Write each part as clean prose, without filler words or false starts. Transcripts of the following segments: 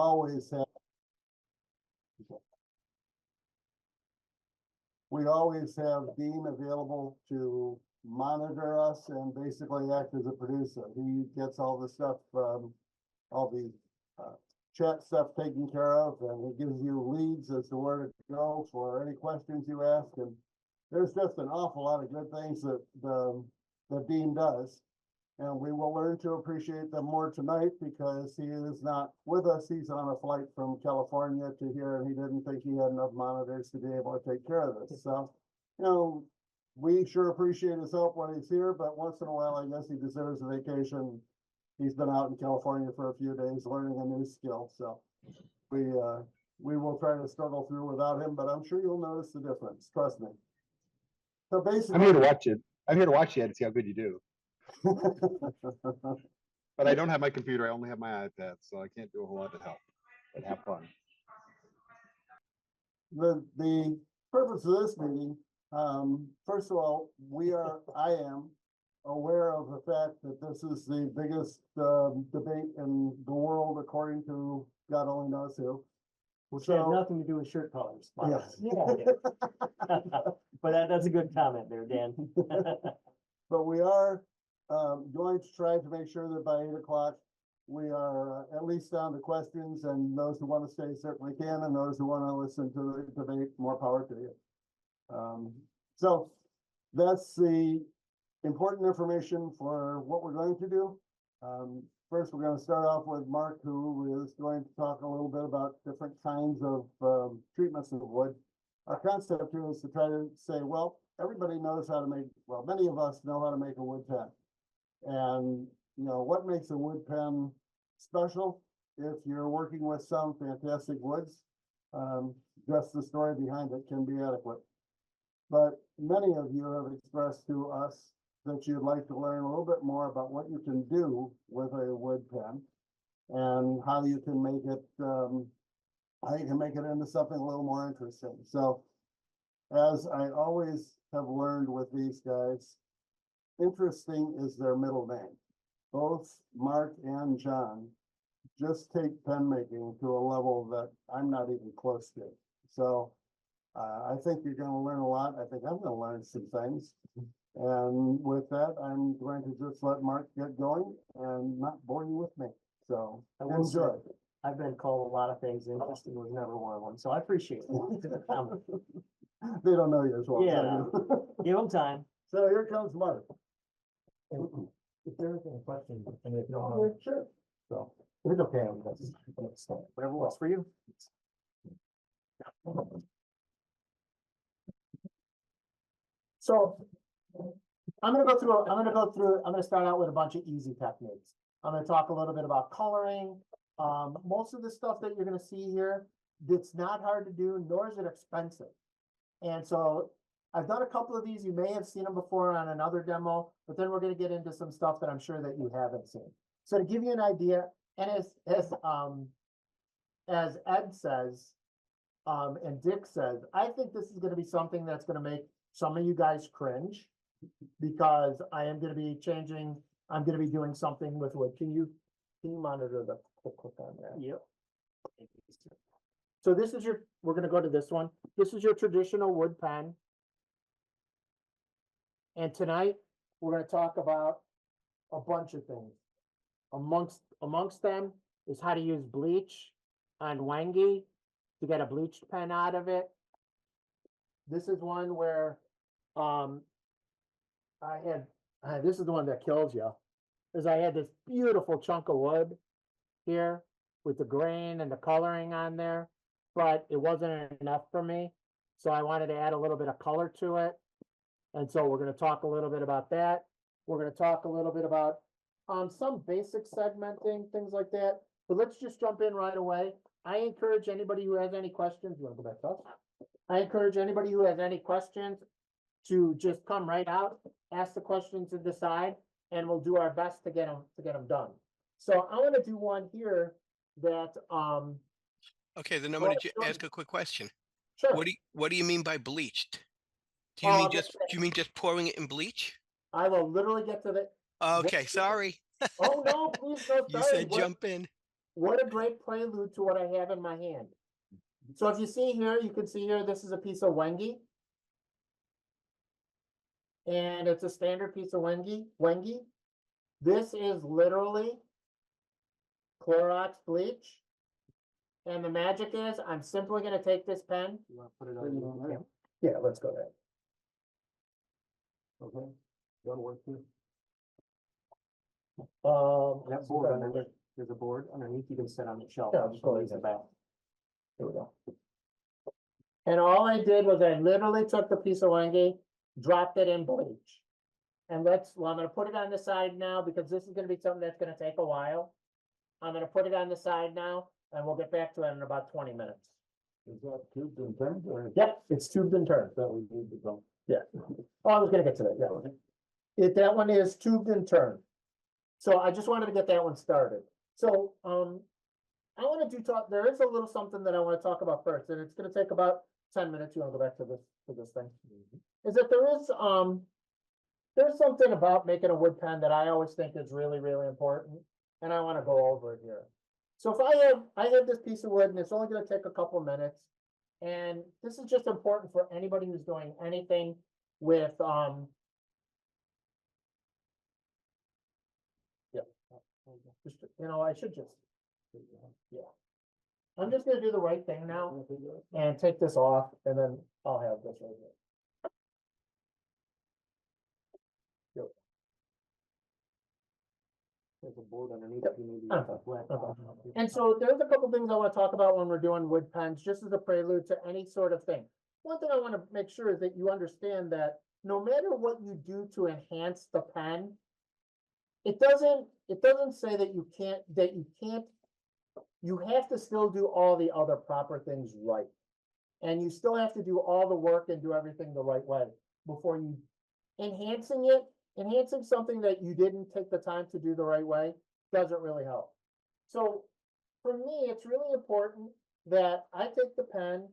always have Dean available to monitor us and basically act as a producer. He gets all the stuff, all the chat stuff taken care of, and he gives you leads as to where to go for any questions you ask. And there's just an awful lot of good things that that Dean does. And we will learn to appreciate them more tonight because he is not with us. He's on a flight from California to here, and he didn't think he had enough monitors to be able to take care of this. So, you know, we sure appreciate his help when he's here, but once in a while, I guess he deserves a vacation. He's been out in California for a few days learning a new skill. So we will try to struggle through without him, but I'm sure you'll notice the difference. Trust me. So basically, I'm here to watch it. I'm here to watch you to see how good you do. But I don't have my computer. I only have my iPad, so I can't do a whole lot to help. But have fun. The purpose of this meeting, first of all, I am aware of the fact that this is the biggest debate in the world, according to God only knows who. Which has nothing to do with shirt colors. Yes. But that's a good comment there, Dan. But we are going to try to make sure that by 8 o'clock, we are at least down to questions, and those who want to stay certainly can, and those who want to listen to the debate, more power to you. So that's the important information for what we're going to do. First, we're going to start off with Mark, who is going to talk a little bit about different kinds of treatments of wood. Our concept here is to try to say, well, everybody knows how to make, well, many of us know how to make a wood pen. And, you know, what makes a wood pen special? If you're working with some fantastic woods, just the story behind it can be adequate. But many of you have expressed to us that you'd like to learn a little bit more about what you can do with a wood pen and how you can make it into something a little more interesting. So, as I always have learned with these guys, interesting is their middle name. Both Mark and John just take pen making to a level that I'm not even close to. So I think you're going to learn a lot. I think I'm going to learn some things. And with that, I'm going to just let Mark get going and not bore you with me. So enjoy. I've been called a lot of things. Interesting was never one of them. So I appreciate it. They don't know you as well. Yeah. Give them time. So here comes Mark. If there is a question, and if you don't know, Sure. so it's okay. Whatever works for you. So I'm going to start out with a bunch of easy techniques. I'm going to talk a little bit about coloring. Most of the stuff that you're going to see here, it's not hard to do, nor is it expensive. And so I've done a couple of these. You may have seen them before on another demo, but then we're going to get into some stuff that I'm sure that you haven't seen. So to give you an idea, and as Ed says, and Dick says, I think this is going to be something that's going to make some of you guys cringe, because I am going to be changing. I'm going to be doing something with wood. Can you monitor the click on that? Yep. So this is we're going to go to this one. This is your traditional wood pen. And tonight we're going to talk about a bunch of things. Amongst them is how to use bleach on Wangi to get a bleached pen out of it. This is one where this is the one that kills you, is I had this beautiful chunk of wood here with the grain and the coloring on there, but it wasn't enough for me. So I wanted to add a little bit of color to it. And so we're going to talk a little bit about that. We're going to talk a little bit about some basic segmenting, things like that. But let's just jump in right away. I encourage anybody who has any questions. You want to go back up? I encourage anybody who has any questions to just come right out, ask the questions to the side, and we'll do our best to get them done. So I want to do one here that Okay, then I'm going to ask a quick question. Sure. What do you mean by bleached? Do you mean just pouring it in bleach? I will literally get to the. Okay, sorry. Oh no, please don't. You said jump in. what a great prelude to what I have in my hand. So if you see here, you can see here, this is a piece of Wengi. And it's a standard piece of Wengi. This is literally Clorox bleach. And the magic is, I'm simply gonna take this pen. You wanna put it on there? Yeah, let's go there. Okay, that'll work too. That board underneath, there's a board underneath you can sit on the shelf. Yeah, Just lays it back. Here we go. And all I did was I literally took the piece of Wengi, dropped it in bleach. And well, I'm gonna put it on the side now because this is gonna be something that's gonna take a while. I'm gonna put it on the side now and we'll get back to it in about 20 minutes. Is that tubed and turned or? Yep, it's tubed and turned. That we need to go. Yeah. Oh, I was gonna get to that, yeah. That one is tubed and turned. So I just wanted to get that one started. So, I wanna there is a little something that I wanna talk about first, and it's gonna take about 10 minutes. You wanna go back to this thing? Is that there's something about making a wood pen that I always think is really, really important, and I wanna go over it here. So if I have this piece of wood and it's only gonna take a couple minutes, and this is just important for anybody who's doing anything with, I should just, yeah. I'm just gonna do the right thing now and take this off, and then I'll have this right here. There's a board underneath. If you need to use a flat top. And so there's a couple things I want to talk about when we're doing wood pens, just as a prelude to any sort of thing. One thing I want to make sure is that you understand that no matter what you do to enhance the pen, it doesn't say that you can't, you have to still do all the other proper things right. And you still have to do all the work and do everything the right way before you enhancing something that you didn't take the time to do the right way doesn't really help. So for me, it's really important that I take the pen,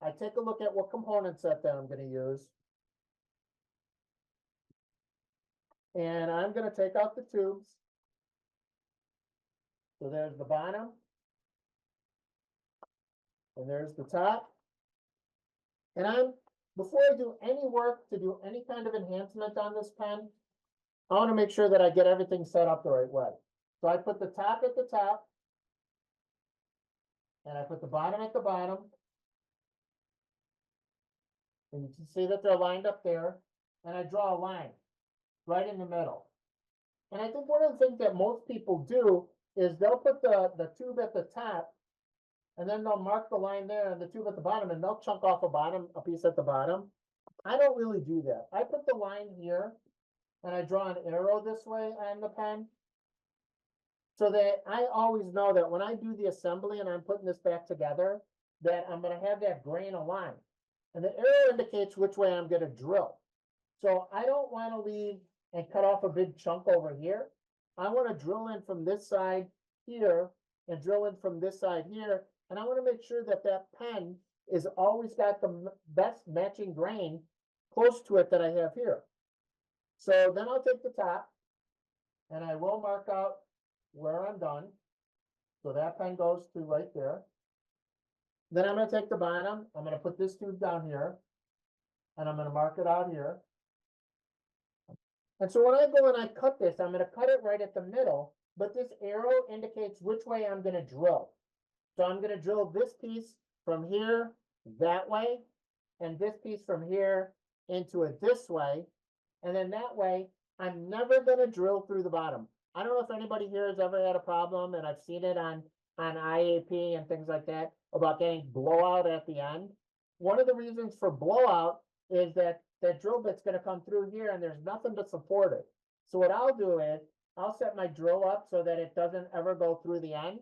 I take a look at what component set that I'm gonna use. And I'm gonna take out the tubes. So there's the bottom. And there's the top. And before I do any work to do any kind of enhancement on this pen, I want to make sure that I get everything set up the right way. So I put the top at the top. And I put the bottom at the bottom. And you can see that they're lined up there. And I draw a line right in the middle. And I think one of the things that most people do is they'll put the tube at the top, and then they'll mark the line there and the tube at the bottom, and they'll chunk off a piece at the bottom. I don't really do that. I put the line here and I draw an arrow this way on the pen, so that I always know that when I do the assembly and I'm putting this back together, that I'm gonna have that grain aligned. And the arrow indicates which way I'm gonna drill. So I don't wanna leave and cut off a big chunk over here. I wanna drill in from this side here and drill in from this side here. And I wanna make sure that that pen is always got the best matching grain close to it that I have here. So then I'll take the top and I will mark out where I'm done. So that pen goes to right there. Then I'm gonna take the bottom, I'm gonna put this tube down here, and I'm gonna mark it out here. And so when I go and I cut this, I'm gonna cut it right at the middle, but this arrow indicates which way I'm gonna drill. So I'm gonna drill this piece from here that way, and this piece from here into it this way. And then that way, I'm never gonna drill through the bottom. I don't know if anybody here has ever had a problem, and I've seen it on IAP and things like that, about getting blowout at the end. One of the reasons for blowout is that that drill bit's gonna come through here and there's nothing to support it. So what I'll do is, I'll set my drill up so that it doesn't ever go through the end.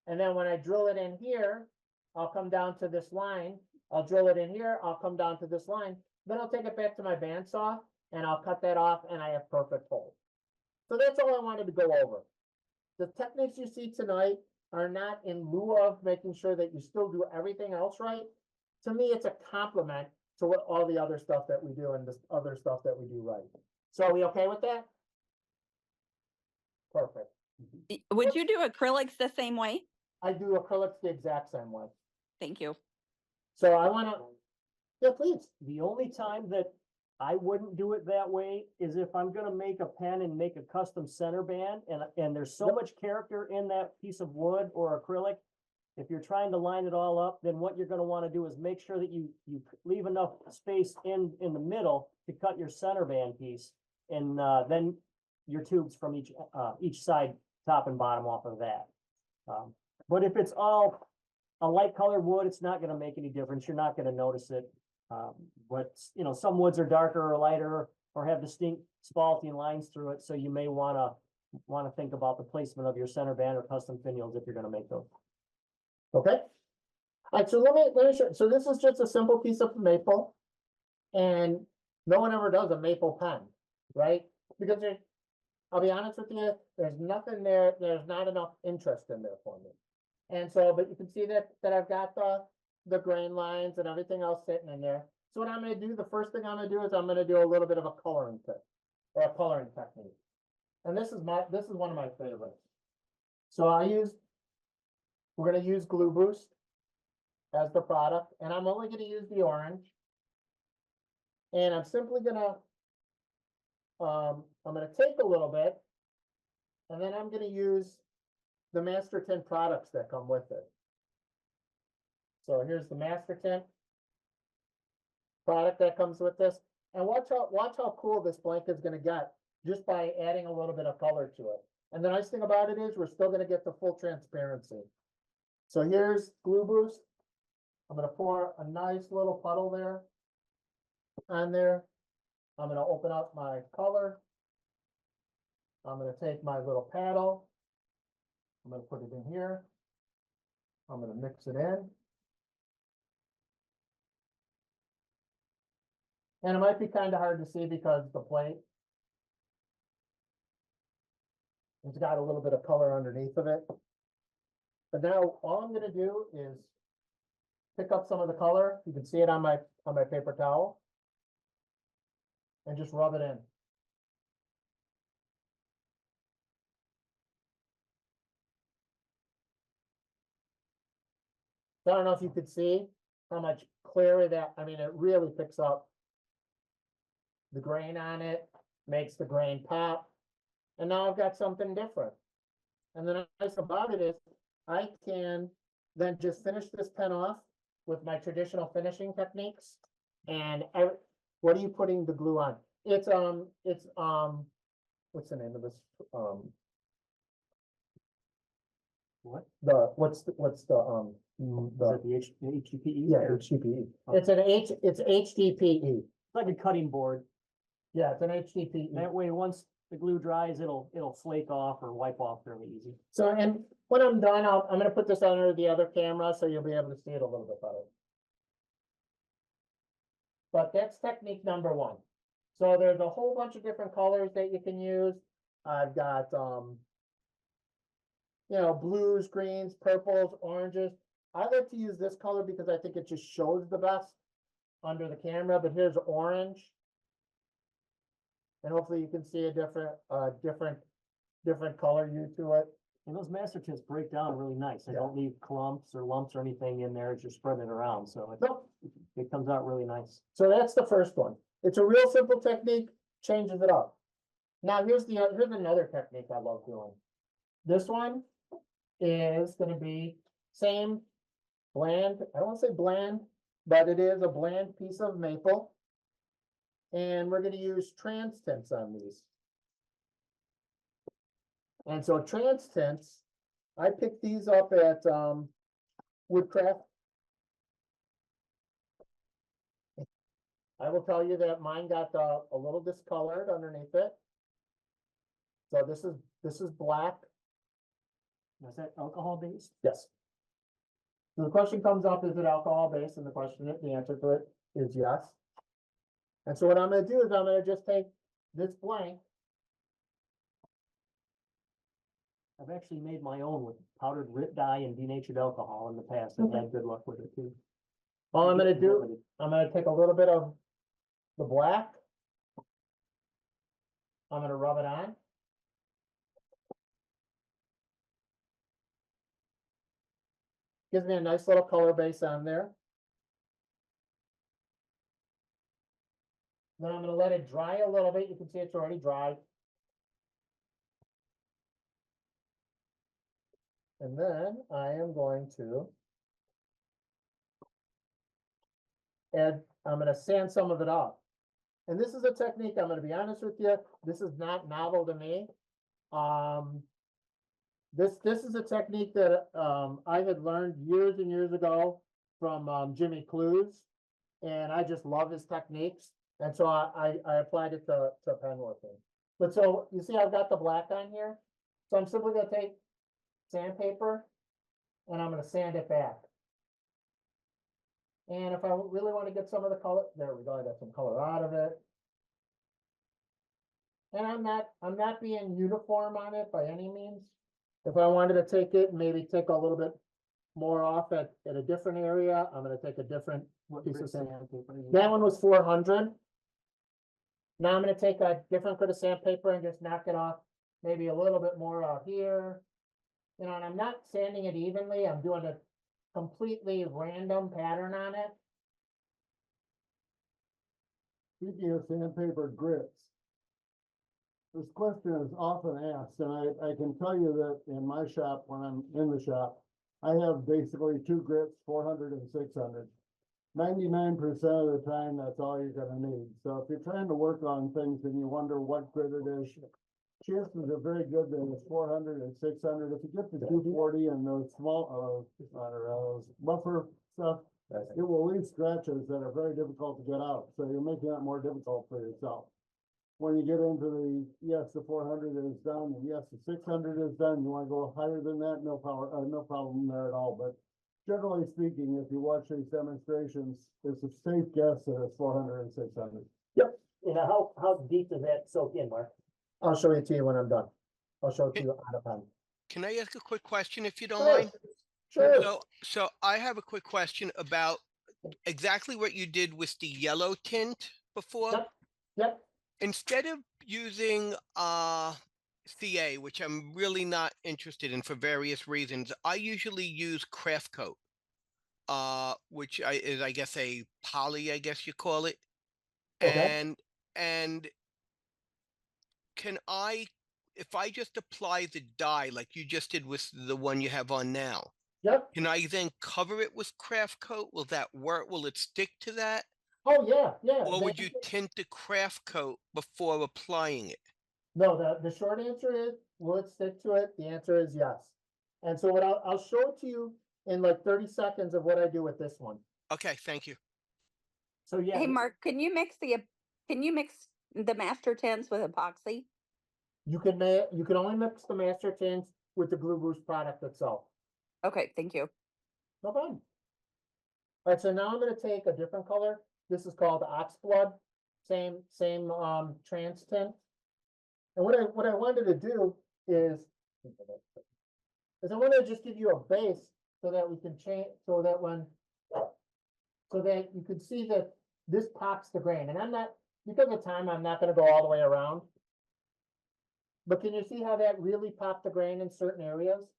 And then when I drill it in here, I'll come down to this line. I'll drill it in here, I'll come down to this line. Then I'll take it back to my bandsaw and I'll cut that off and I have perfect holes. So that's all I wanted to go over. The techniques you see tonight are not in lieu of making sure that you still do everything else right. To me, it's a compliment to what all the other stuff that we do and this other stuff that we do right. So are we okay with that? Perfect. Would you do acrylics the same way? I do acrylics the exact same way. Thank you. So I wanna, yeah, please. The only time that I wouldn't do it that way is if I'm gonna make a pen and make a custom center band and there's so much character in that piece of wood or acrylic. If you're trying to line it all up, then what you're gonna wanna do is make sure that you leave enough space in the middle to cut your center band piece. And then your tubes from each side, top and bottom off of that. But if it's all a light colored wood, it's not gonna make any difference. You're not gonna notice it. But you know, some woods are darker or lighter or have distinct spalting lines through it, so you may wanna think about the placement of your center band or custom finials if you're gonna make those. Okay. All right, so let me show, so this is just a simple piece of maple. And no one ever does a maple pen, right? Because I'll be honest with you, there's nothing there, there's not enough interest in there for me. And so, but you can see that I've got the grain lines and everything else sitting in there. So what I'm gonna do, the first thing I'm gonna do is I'm gonna do a little bit of a coloring tip, or a coloring technique. And this is one of my favorites. So we're gonna use Glue Boost as the product, and I'm only gonna use the orange. And I'm simply gonna, I'm gonna take a little bit, and then I'm gonna use the Master Tint products that come with it. So here's the Master Tint product that comes with this, and watch how cool this blank is gonna get just by adding a little bit of color to it. And the nice thing about it is we're still gonna get the full transparency. So here's Glue Boost. I'm gonna pour a nice little puddle there on there. I'm gonna open up my color. I'm gonna take my little paddle. I'm gonna put it in here. I'm gonna mix it in. And it might be kind of hard to see because the plate, it's got a little bit of color underneath of it. But now all I'm gonna do is pick up some of the color. You can see it on my paper towel. And just rub it in. I don't know if you could see how much clearer that, I mean, it really picks up the grain on it, makes the grain pop. And now I've got something different. And the nice about it is I can then just finish this pen off with my traditional finishing techniques. And what are you putting the glue on? It's what's the name of this? What's the HDPE? yeah, HDPE. It's HDPE. It's like a cutting board. Yeah, it's an HDPE. That way, once the glue dries, it'll flake off or wipe off fairly easy. So, and when I'm done, I'm gonna put this under the other camera so you'll be able to see it a little bit better. But that's technique number one. So there's a whole bunch of different colors that you can use. I've got, you know, blues, greens, purples, oranges. I like to use this color because I think it just shows the best under the camera, but here's orange. And hopefully you can see a different color hue to it. And those master tints break down really nice. They Yeah. don't leave clumps or lumps or anything in there as you're spreading it around, so Nope. it comes out really nice. So that's the first one. It's a real simple technique, changes it up. Now here's another technique I love doing. This one is gonna be same bland, I don't wanna say bland, but it is a bland piece of maple. And we're gonna use trans tints on these. And so trans tints, I picked these up at Woodcraft. I will tell you that mine got a little discolored underneath it. So this is black. Is that alcohol based? Yes. So the question comes up, is it alcohol based? And the answer to it is yes. And so what I'm gonna do is I'm gonna just take this blank. I've actually made my own with powdered grit dye and denatured alcohol in the past and had good luck with it too. All I'm gonna do, I'm gonna take a little bit of the black. I'm gonna rub it on. Gives me a nice little color base on there. Then I'm gonna let it dry a little bit. You can see it's already dry. And then I am going to I'm gonna sand some of it off. And this is a technique, I'm gonna be honest with you, this is not novel to me. This is a technique that I had learned years and years ago from Jimmy Clues. And I just love his techniques. And so I applied it to penworking. But so you see I've got the black on here. So I'm simply gonna take sandpaper and I'm gonna sand it back. And if I really want to get some of the color, there we go, I got some color out of it. And I'm not being uniform on it by any means. If I wanted to take it, maybe take a little bit more off at a different area, I'm gonna take a different piece of sandpaper. That one was 400. Now I'm gonna take a different coat of sandpaper and just knock it off, maybe a little bit more out here. You know, and I'm not sanding it evenly, I'm doing a completely random pattern on it. Speaking of sandpaper grits, this question is often asked, and I can tell you that in my shop, when I'm in the shop, I have basically two grits, 400 and 600. 99% of the time, that's all you're gonna need. So if you're trying to work on things and you wonder what grit it is, chances are very good that it's 400 and 600. If you get to 240 and those small, buffer stuff, it will leave scratches that are very difficult to get out. So you're making it more difficult for yourself. When you get into yes, the 400 is done, and yes, the 600 is done, you wanna go higher than that, no problem there at all. But generally speaking, if you watch these demonstrations, it's a safe guess that it's 400 and 600. You know, how deep does that soak in, Mark? I'll show it to you when I'm done. I'll show it to you out of time. Can I ask a quick question if you don't Sure. mind? Sure. So I have a quick question about exactly what you did with the yellow tint before. Yep. Yep. Instead of using CA, which I'm really not interested in for various reasons, I usually use Craft Coat, which is I guess a poly, I guess you call it. Okay. And can I, if I just apply the dye like you just did with the one you have on now, Yep. can I then cover it with Craft Coat? Will that work? Will it stick to that? Oh, yeah, yeah. Or would you tint the Craft Coat before applying it? No, the short answer is, will it stick to it? The answer is yes. And so what I'll show it to you in like 30 seconds of what I do with this one. Okay, thank you. So yeah, Hey, Mark, can you mix the master tints with epoxy? You can only mix the master tints with the Glue Boost product itself. Okay, thank you. No problem. All right, so now I'm gonna take a different color. This is called Oxblood, same trans tint. And what I wanted to do is I wanted to just give you a base so that we can change, so that you can see that this pops the grain. And because of time, I'm not gonna go all the way around. But can you see how that really popped the grain in certain areas?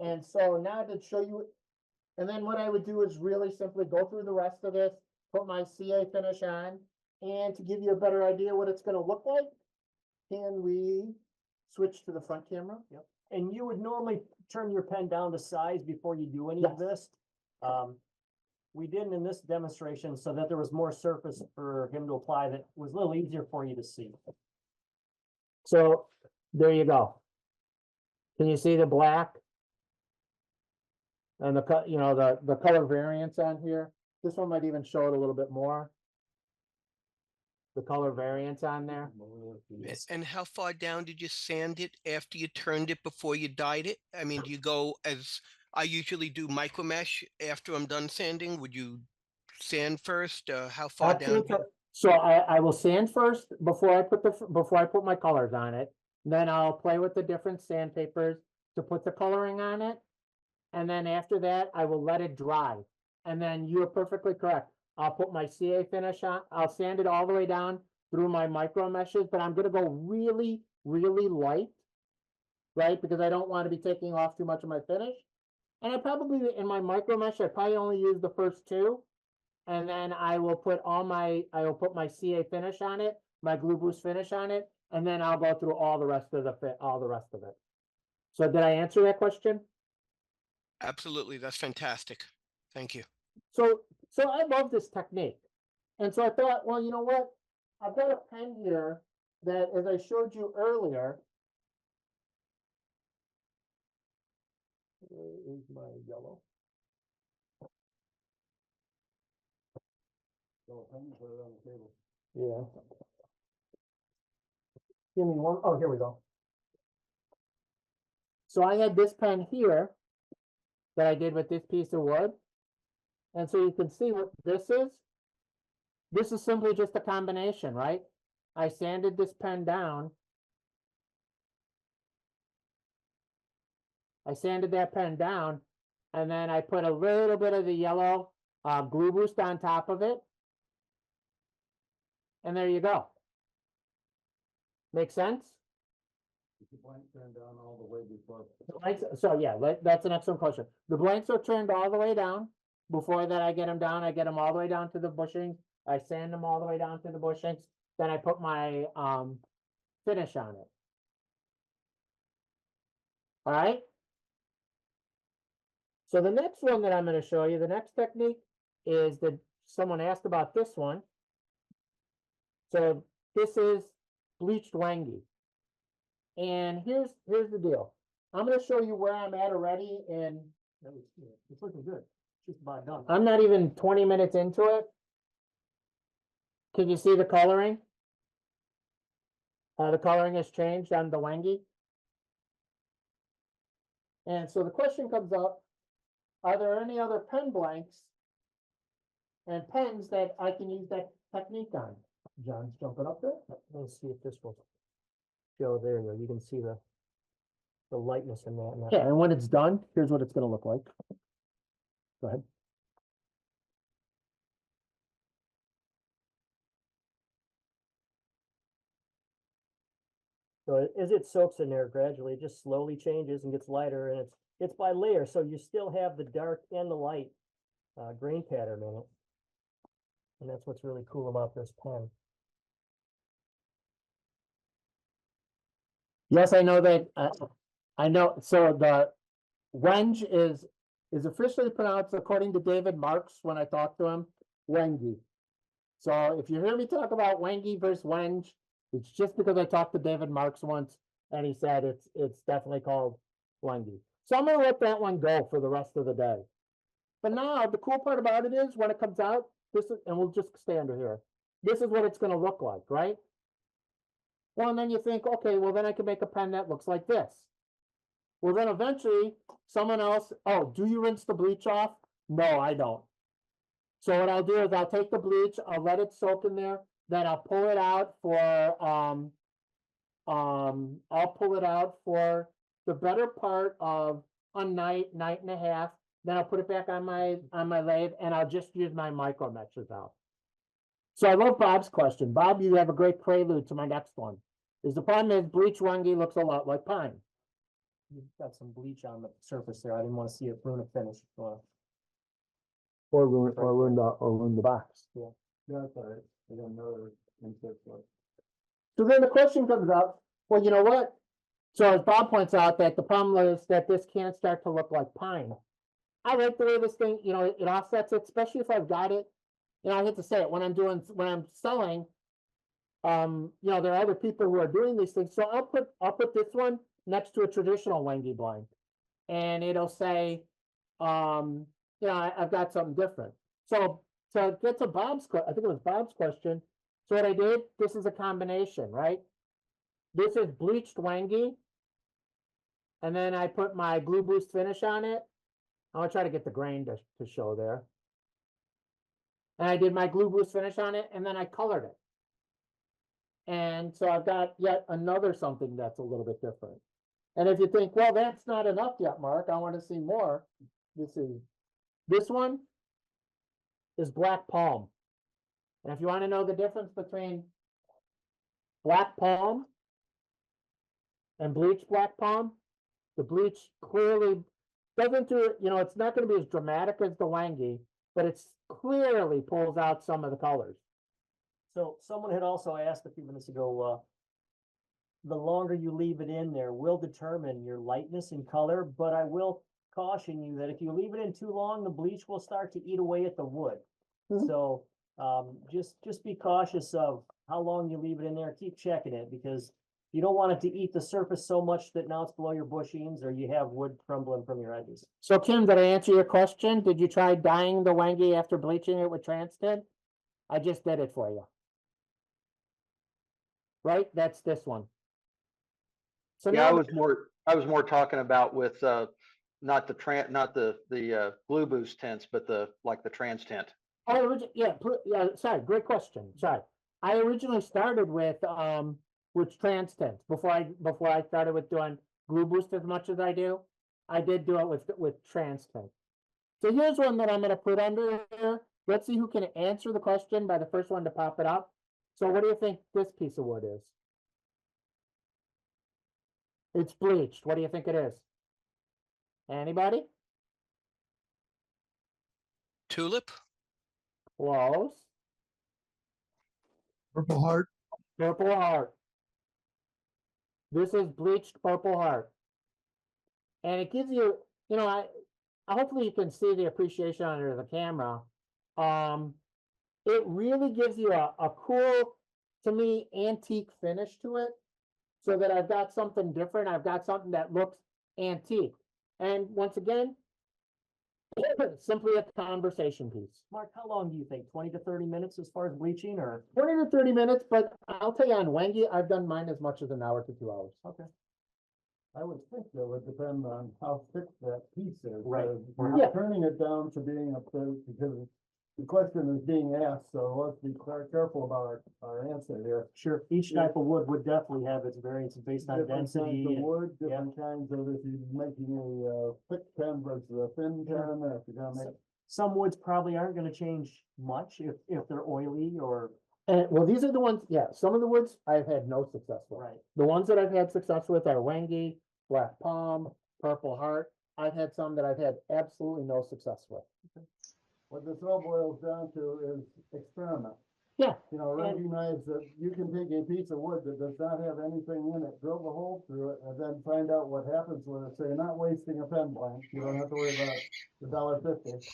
And so now to show you, and then what I would do is really simply go through the rest of this, put my CA finish on, and to give you a better idea what it's gonna look like, can we switch to the front camera? Yep. And you would normally turn your pen down to size before you do any of this. We didn't in this demonstration so that there was more surface for him to apply that was a little easier for you to see. So there you go. Can you see the black? And the color variance on here. This one might even show it a little bit more. The color variance on there. And how far down did you sand it after you turned it before you dyed it? I mean, do you go as I usually do micro mesh after I'm done sanding? Would you sand first? How far down? So I will sand first before I put my colors on it. Then I'll play with the different sandpapers to put the coloring on it. And then after that, I will let it dry. And then you are perfectly correct. I'll put my CA finish on. I'll sand it all the way down through my micro meshes, but I'm gonna go really, really light, right? Because I don't want to be taking off too much of my finish. And I probably, in my micro mesh, I probably only use the first two. And then I will put my CA finish on it, my glue boost finish on it, and then I'll go through all the rest of it. So did I answer that question? Absolutely. That's fantastic. Thank you. So I love this technique. And so I thought, well, you know what? I've got a pen here that, as I showed you earlier. Where is my yellow? Yeah. Give me one. Oh, here we go. So I had this pen here that I did with this piece of wood. And so you can see what this is. This is simply just a combination, right? I sanded this pen down. I sanded that pen down, and then I put a little bit of the yellow glue boost on top of it. And there you go. Make sense? The blank turned down all the way before. So yeah, that's an excellent question. The blanks are turned all the way down. Before that, I get them down. I get them all the way down to the bushings. I sand them all the way down to the bushings. Then I put my finish on it. All right. So the next one that I'm going to show you, the next technique is that someone asked about this one. So this is bleached wangi. And here's the deal. I'm going to show you where I'm at already, and It's looking good. Just about done. I'm not even 20 minutes into it. Can you see the coloring? The coloring has changed on the wangi. And so the question comes up, are there any other pen blanks and pens that I can use that technique on? John's jumping up there. Let's see if this will show. There you go. You can see the lightness in that. Yeah, and when it's done, here's what it's going to look like. Go ahead. So as it soaks in there gradually, it just slowly changes and gets lighter, and it's by layer, so you still have the dark and the light grain pattern in it. And that's what's really cool about this pen. Yes, I know that. I know. So the wenge is officially pronounced, according to David Marks when I talked to him, wengi. So if you hear me talk about wengi versus wenge, it's just because I talked to David Marks once and he said it's definitely called wengi. So I'm gonna let that one go for the rest of the day. But now the cool part about it is when it comes out, this is, and we'll just stay under here. This is what it's gonna look like, right? Well, and then you think, okay, well, then I can make a pen that looks like this. Well, then eventually someone else, oh, do you rinse the bleach off? No, I don't. So what I'll do is I'll take the bleach, I'll let it soak in there, then I'll pull it out for, the better part of a night and a half. Then I'll put it back on my lathe and I'll just use my micro meshes out. So I love Bob's question. Bob, you have a great prelude to my next one. Is the problem is bleach wangi looks a lot like pine. You've got some bleach on the surface there. I didn't want to see it ruin a finish. Or ruin the box. Yeah, that's all right. I don't know. So then the question comes up, well, you know what? So as Bob points out, that the problem is that this can't start to look like pine. I like the way this thing, it offsets it, especially if I've got it. I hate to say it, when I'm selling, there are other people who are doing these things. So I'll put this one next to a traditional wangi blank. And it'll say, I've got something different. So to get to Bob's, I think it was Bob's question. So what I did, this is a combination, right? This is bleached wangi. And then I put my glue boost finish on it. I'm gonna try to get the grain to show there. And I did my glue boost finish on it, and then I colored it. And so I've got yet another something that's a little bit different. And if you think, well, that's not enough yet, Mark, I want to see more. This one is black palm. And if you want to know the difference between black palm and bleached black palm, the bleach clearly Doesn't do it, it's not gonna be as dramatic as the Langy, but it's clearly pulls out some of the colors. So someone had also asked a few minutes ago, the longer you leave it in there will determine your lightness and color, but I will caution you that if you leave it in too long, the bleach will start to eat away at the wood. Mhm. So, just be cautious of how long you leave it in there. Keep checking it because you don't want it to eat the surface so much that now it's below your bushings or you have wood crumbling from your edges. So Kim, did I answer your question? Did you try dyeing the Langy after bleaching it with Transtin? I just did it for you. Right, that's this one. So Yeah, now, I was more talking about with, not the Glue Boost tents, but like the trans tent. sorry, great question, sorry. I originally started with Trans Tents before I started with doing Glue Boost as much as I do. I did do it with Trans Tent. So here's one that I'm gonna put under here. Let's see who can answer the question by the first one to pop it up. So what do you think this piece of wood is? It's bleached. What do you think it is? Anybody? Tulip? Close. Purple Heart. Purple Heart. This is bleached Purple Heart. And it gives you, hopefully you can see the appreciation under the camera. It really gives you a cool, to me, antique finish to it. So that I've got something different. I've got something that looks antique. And once again, simply a conversation piece. Mark, how long do you think? 20 to 30 minutes as far as bleaching or? 20 to 30 minutes, but I'll tell you on Wangi, I've done mine as much as an hour to 2 hours. Okay. I would think that would depend on how thick that piece is. Right. We're Yeah. turning it down to being up there because the question is being asked, so let's be careful about our answer here. Sure, each type of wood would definitely have its variances based on Different density. kinds of and- wood, different kinds of, if you're making a thick pen versus a thin pen, or if you're gonna make. Some woods probably aren't gonna change much if they're oily or, And well, these are the ones, some of the woods I've had no success with. right, The ones that I've had success with are Wangi, Black Palm, Purple Heart. I've had some that I've had absolutely no success with. What this all boils down to is experiment. Yeah. Recognize that you can take a piece of wood that does not have anything in it, drill a hole through it, and then find out what happens with it. So you're not wasting a pen blank. You don't have to worry about the $1.50.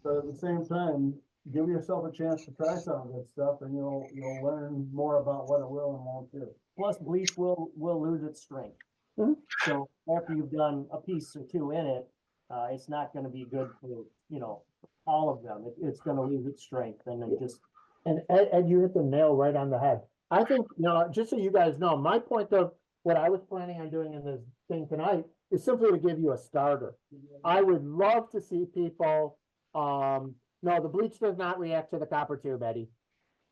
But at the same time, give yourself a chance to try some of this stuff and you'll learn more about what it will and won't do. plus bleach will lose its strength. Mhm. So after you've done a piece or two in it, it's not gonna be good for, all of them. It's gonna lose its strength and then just, And Ed, you hit the nail right on the head. I think, just so you guys know, my point of what I was planning on doing in this thing tonight is simply to give you a starter. I would love to see people, no, the bleach does not react to the copper tube, Eddie.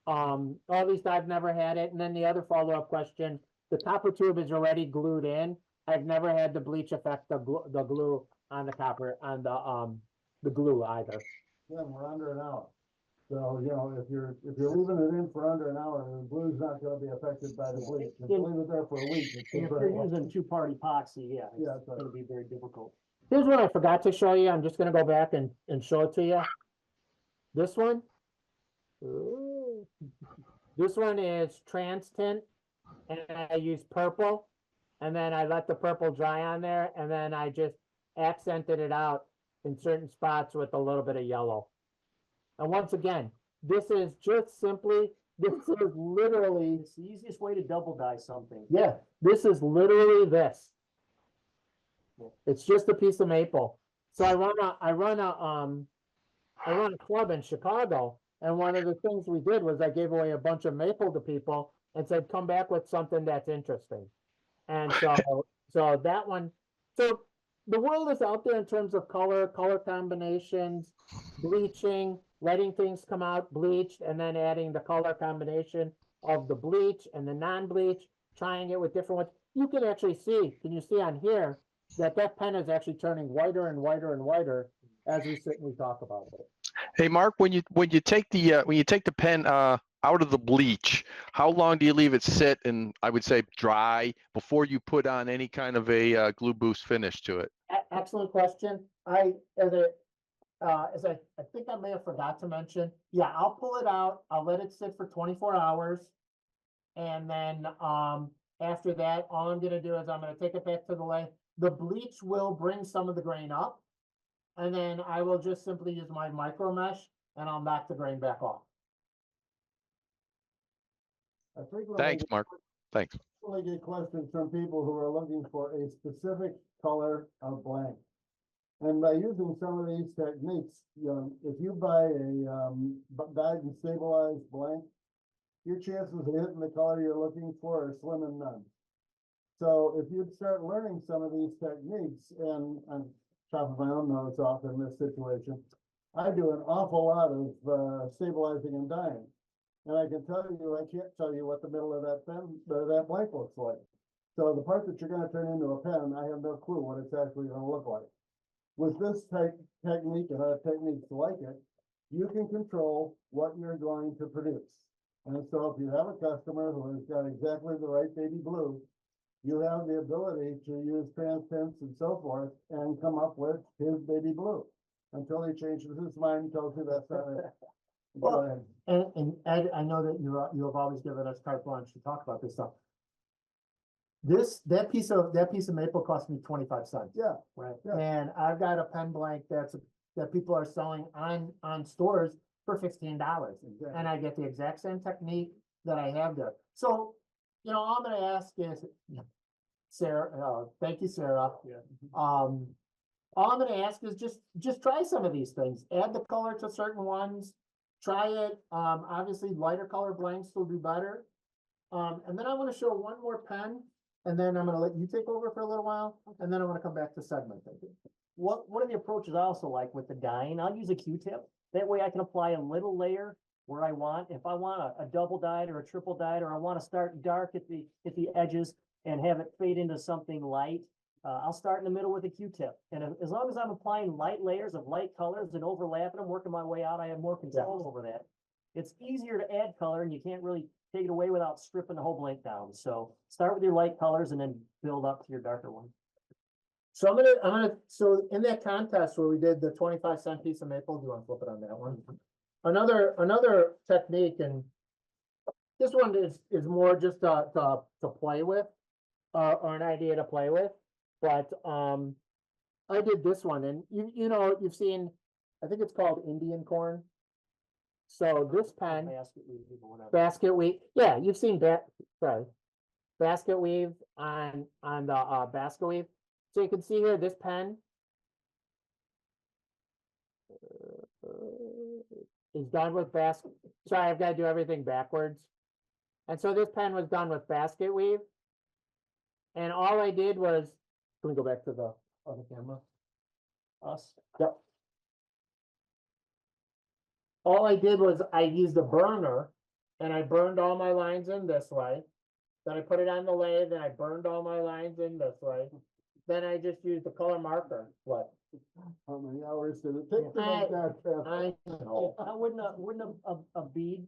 At least I've never had it. And then the other follow-up question, the copper tube is already glued in. I've never had the bleach affect the glue on the copper, on the glue either. Yeah, we're under an hour. So, if you're leaving it in for under an hour, the glue's not gonna be affected by the bleach. If you leave it there for a week, it's if very you're well. using two-part epoxy, Yeah, it's that's gonna be very difficult. Here's what I forgot to show you. I'm just gonna go back and show it to you. This one. Ooh. This one is trans tint, and I use purple, and then I let the purple dry on there, and then I just accented it out in certain spots with a little bit of yellow. And once again, this is just simply, this is literally, It's the easiest way to double dye something. yeah, this is literally this. It's just a piece of maple. So I run a club in Chicago, and one of the things we did was I gave away a bunch of maple to people and said, come back with something that's interesting. And so that one, so the world is out there in terms of color combinations, bleaching, letting things come out bleached, and then adding the color combination of the bleach and the non-bleach, trying it with different ones. You can actually see, can you see on here, that pen is actually turning whiter and whiter and whiter as we sit and we talk about it. Hey, Mark, when you take the pen out of the bleach, how long do you leave it sit and I would say dry before you put on any kind of a glue boost finish to it? excellent question. As I think I may have forgot to mention, yeah, I'll pull it out, I'll let it sit for 24 hours. And then, after that, all I'm gonna do is I'm gonna take it back to the lathe. The bleach will bring some of the grain up. And then I will just simply use my micro mesh and I'll knock the grain back off. I frequently Thanks, get- Mark. Thanks. frequently get questions from people who are looking for a specific color of blank. And by using some of these techniques, you know, if you buy a dyed and stabilized blank, your chances of hitting the color you're looking for are slim and none. So if you'd start learning some of these techniques, and I'm chopping my own nose off in this situation, I do an awful lot of stabilizing and dyeing. And I can tell you, I can't tell you what the middle of that pen, that blank looks like. So the part that you're gonna turn into a pen, I have no clue what it's actually gonna look like. With this technique and other techniques like it, you can control what you're going to produce. And so if you have a customer who has got exactly the right baby blue, you have the ability to use trans tints and so forth and come up with his baby blue. Until he changes his mind and tells you that's not it. Go ahead. And Ed, I know that you have always given us carte blanche to talk about this stuff. That piece of maple cost me 25 cents. Yeah, Right. Yeah. And I've got a pen blank that people are selling on stores for $15. exactly. And I get the exact same technique that I have there. So, you know, all I'm gonna ask is, Sarah, thank you, Sarah. Yeah. All I'm gonna ask is just try some of these things. Add the color to certain ones. Try it. Obviously lighter color blanks will do better. And then I want to show one more pen, and then I'm gonna let you take over for a little while, and then I want to come back to segmenting. One of the approaches I also like with the dyeing, I'll use a Q-tip. That way I can apply a little layer where I want. If I want a double dyed or a triple dyed, or I want to start dark at the edges and have it fade into something light, I'll start in the middle with a Q-tip. And as long as I'm applying light layers of light colors and overlapping them, working my way out, I have more control over that. It's easier to add color, and you can't really take it away without stripping the whole blank down. So start with your light colors and then build up to your darker one. So so in that contest where we did the 25-cent piece of maple, do you want to flip it on that one? Another technique, and this one is more just to play with, or an idea to play with. But I did this one, and you know, you've seen, I think it's called Indian corn. So this pen, Basket weave or whatever. basket weave, yeah, you've seen basket weave on the basket weave. So you can see here, this pen is done with basket. Sorry, I've got to do everything backwards. And so this pen was done with basket weave. And all I did was, can we go back to the other camera? Us. Yep. All I did was I used a burner and I burned all my lines in this way. Then I put it on the lathe and I burned all my lines in this way. Then I just used the color marker. What? How many hours did it take to I- make that? I know. Wouldn't a bead,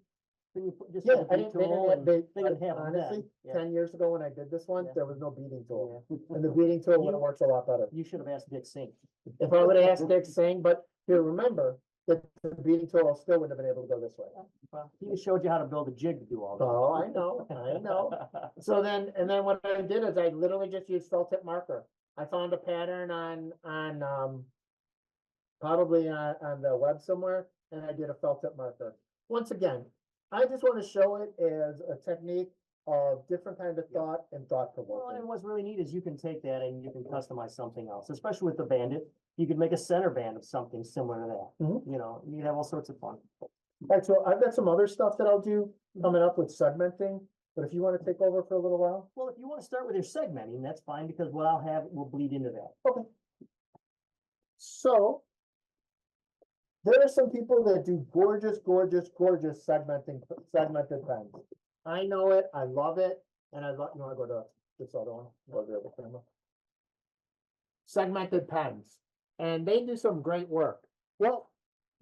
can you put just Yeah, a I bead didn't, tool and they they didn't have them honestly, then. Yeah. 10 years ago when I did this one, Yeah. there was no beading tool. And the beading tool would have worked a lot better. You should have asked Dick Sink. If I would have asked Dick Singh, but here, remember, that the beading tool still wouldn't have been able to go this way. Well, he just showed you how to build a jig to do all that. Oh, I know. So then, and then what I did is I literally just used felt tip marker. I found a pattern on probably on the web somewhere, and I did a felt tip marker. Once again, I just want to show it as a technique of different kind of thought and thought Well, provoking. and what's really neat is you can take that and you can customize something else, especially with the bandit. You could make a center band of something similar to that. Mhm. You know, you have all sorts of fun. All right, so I've got some other stuff that I'll do coming up with segmenting, but if you want to take over for a little while. Well, if you want to start with your segmenting, that's fine, because what I'll have will bleed into that. So there are some people that do gorgeous segmented pens. I know it, I love it, and I love, you want to go to this other one, go to the other camera. Segmented pens, and they do some great work. Well,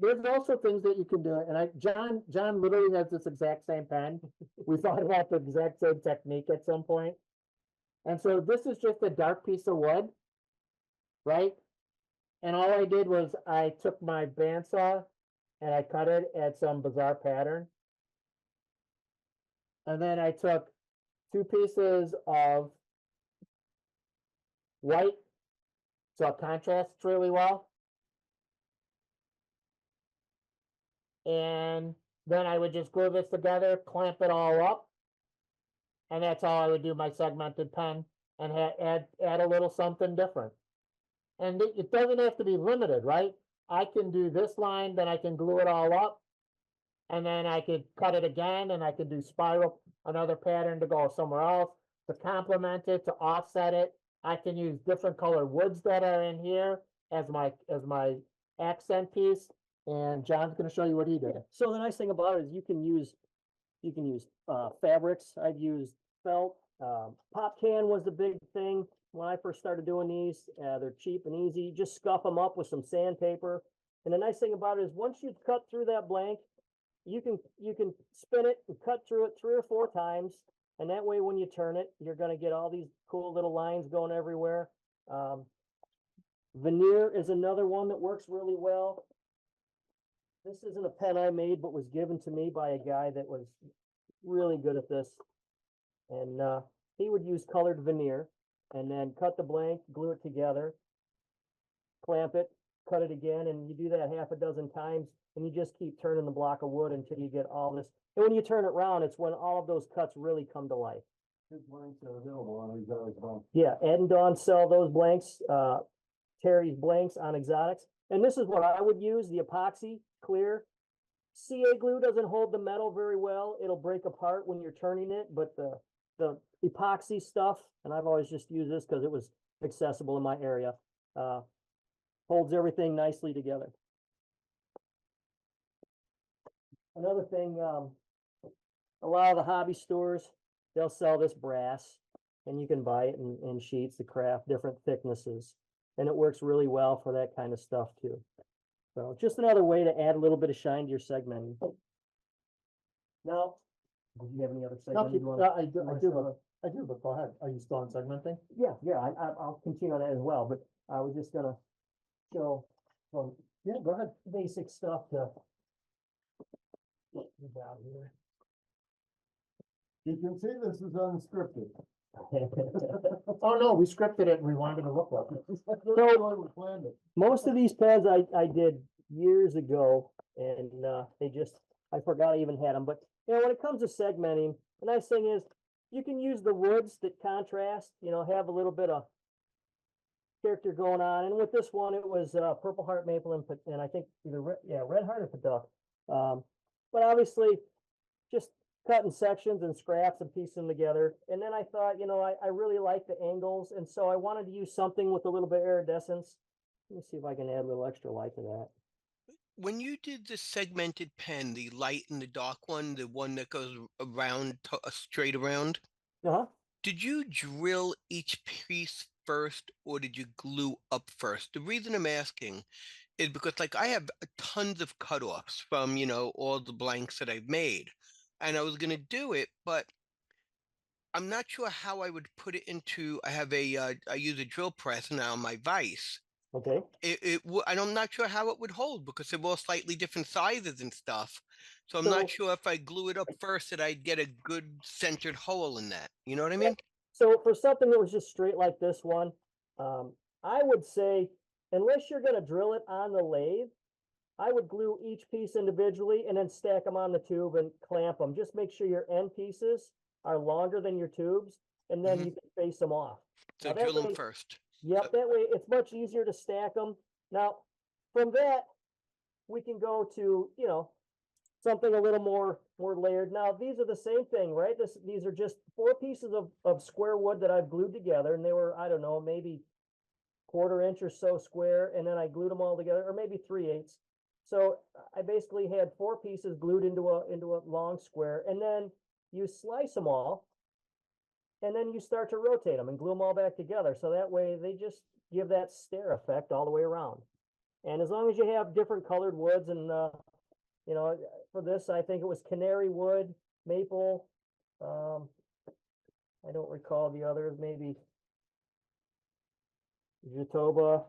there's also things that you can do, and John literally has this exact same pen. We thought about the exact same technique at some point. And so this is just a dark piece of wood, right? And all I did was I took my bandsaw and I cut it at some bizarre pattern. And then I took 2 pieces of white, so it contrasts really well. And then I would just glue this together, clamp it all up. And that's all I would do my segmented pen and add a little something different. And it doesn't have to be limited, right? I can do this line, then I can glue it all up. And then I could cut it again and I could do spiral, another pattern to go somewhere else, to complement it, to offset it. I can use different colored woods that are in here as my accent piece. And John's gonna show you what he did. So the nice thing about it is you can use fabrics. I've used felt. Pop can was the big thing when I first started doing these. They're cheap and easy. You just scuff them up with some sandpaper. And the nice thing about it is once you cut through that blank, you can spin it and cut through it 3 or 4 times. And that way, when you turn it, you're gonna get all these cool little lines going everywhere. Veneer is another one that works really well. This isn't a pen I made, but was given to me by a guy that was really good at this. And he would use colored veneer and then cut the blank, glue it together, clamp it, cut it again, and you do that half a dozen times, and you just keep turning the block of wood until you get all this. And when you turn it around, it's when all of those cuts really come to life. His blanks are available on ExoticBlanks. Yeah, Ed and Dawn sell those blanks, Terry's blanks on Exotics. And this is what I would use, the epoxy clear. CA glue doesn't hold the metal very well. It'll break apart when you're turning it, but the epoxy stuff, and I've always just used this because it was accessible in my area, holds everything nicely together. Another thing, a lot of the hobby stores, they'll sell this brass, and you can buy it in sheets to craft different thicknesses. And it works really well for that kind of stuff too. So just another way to add a little bit of shine to your segmenting. Now, do you have any other No, segment? you wanna- I do, but go ahead. Are you still on segmenting? Yeah, I'll continue on that as well, but I was just gonna show some Yeah, go ahead. basic stuff to get you down here. You can see this is unscripted. Oh, no, we scripted it and we wanted it to look like it. That's the way we planned it. Most of these pens I did years ago, and I forgot I even had them. But you know, when it comes to segmenting, the nice thing is you can use the woods that contrast. You know, have a little bit of character going on. And with this one, it was Purple Heart Maple and I think either Red Heart or Paduck. But obviously, just cutting sections and scraps and piecing them together. And then I thought, you know, I really like the angles. And so I wanted to use something with a little bit of iridescence. Let me see if I can add a little extra light to that. When you did the segmented pen, the light and the dark one, the one that goes around, straight around, Uh-huh. did you drill each piece first or did you glue up first? The reason I'm asking is because like I have tons of cutoffs from, you know, all the blanks that I've made. And I was going to do it, but I'm not sure how I would put it into, I have I use a drill press now on my vise. Okay. And I'm not sure how it would hold because they're all slightly different sizes and stuff. So I'm not sure if I glue it up first that I'd get a good centered hole in that. You know what I mean? So for something that was just straight like this one, I would say, unless you're going to drill it on the lathe, I would glue each piece individually and then stack them on the tube and clamp them. Just make sure your end pieces are longer than your tubes, and then you can face them off. So Now, that drill them way- first. Yep, that way it's much easier to stack them. Now, from that, we can go to, you know, something a little more layered. Now, these are the same thing, right? These are just 4 pieces of square wood that I've glued together, and they were, I don't know, maybe 1/4 inch or so square, and then I glued them all together, or maybe 3/8. So I basically had 4 pieces glued into a long square, and then you slice them all, and then you start to rotate them and glue them all back together. So that way they just give that stare effect all the way around. And as long as you have different colored woods, and you know, for this I think it was canary wood, maple. I don't recall the others. Maybe Jatoba.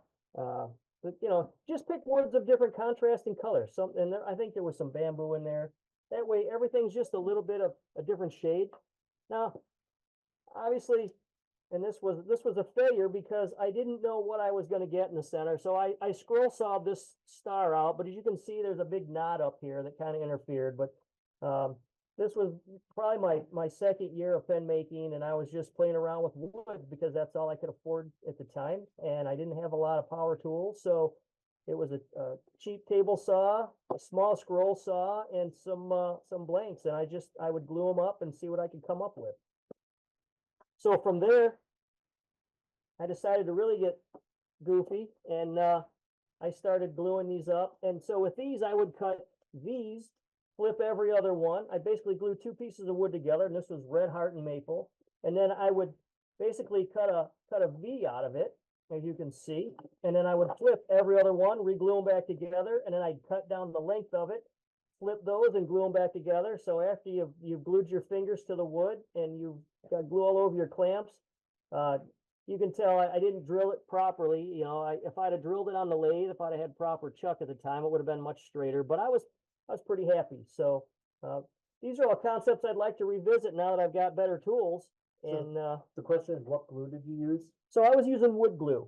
but, you know, just pick woods of different contrasting colors. I think there was some bamboo in there. That way, everything's just a little bit of a different shade. Now, obviously, and this was a failure because I didn't know what I was going to get in the center. So I scroll sawed this star out, but as you can see, there's a big knot up here that kind of interfered. But this was probably my second year of pen making, and I was just playing around with wood because that's all I could afford at the time, and I didn't have a lot of power tools. So it was a cheap table saw, a small scroll saw, and some blanks, and I would glue them up and see what I could come up with. So from there, I decided to really get goofy, and I started gluing these up. And so with these, I would cut these, flip every other one. I basically glued 2 pieces of wood together, and this was red heart and maple. And then I would basically cut a V out of it, as you can see. And then I would flip every other one, re-glue them back together, and then I'd cut down the length of it, flip those and glue them back together. So after you've glued your fingers to the wood and you've got glue all over your clamps, you can tell I didn't drill it properly. You know, if I'd have drilled it on the lathe, if I'd have had proper chuck at the time, it would have been much straighter. But I was pretty happy. So these are all concepts I'd like to revisit now that I've got better tools. And The question is, what glue did you use? so I was using wood glue.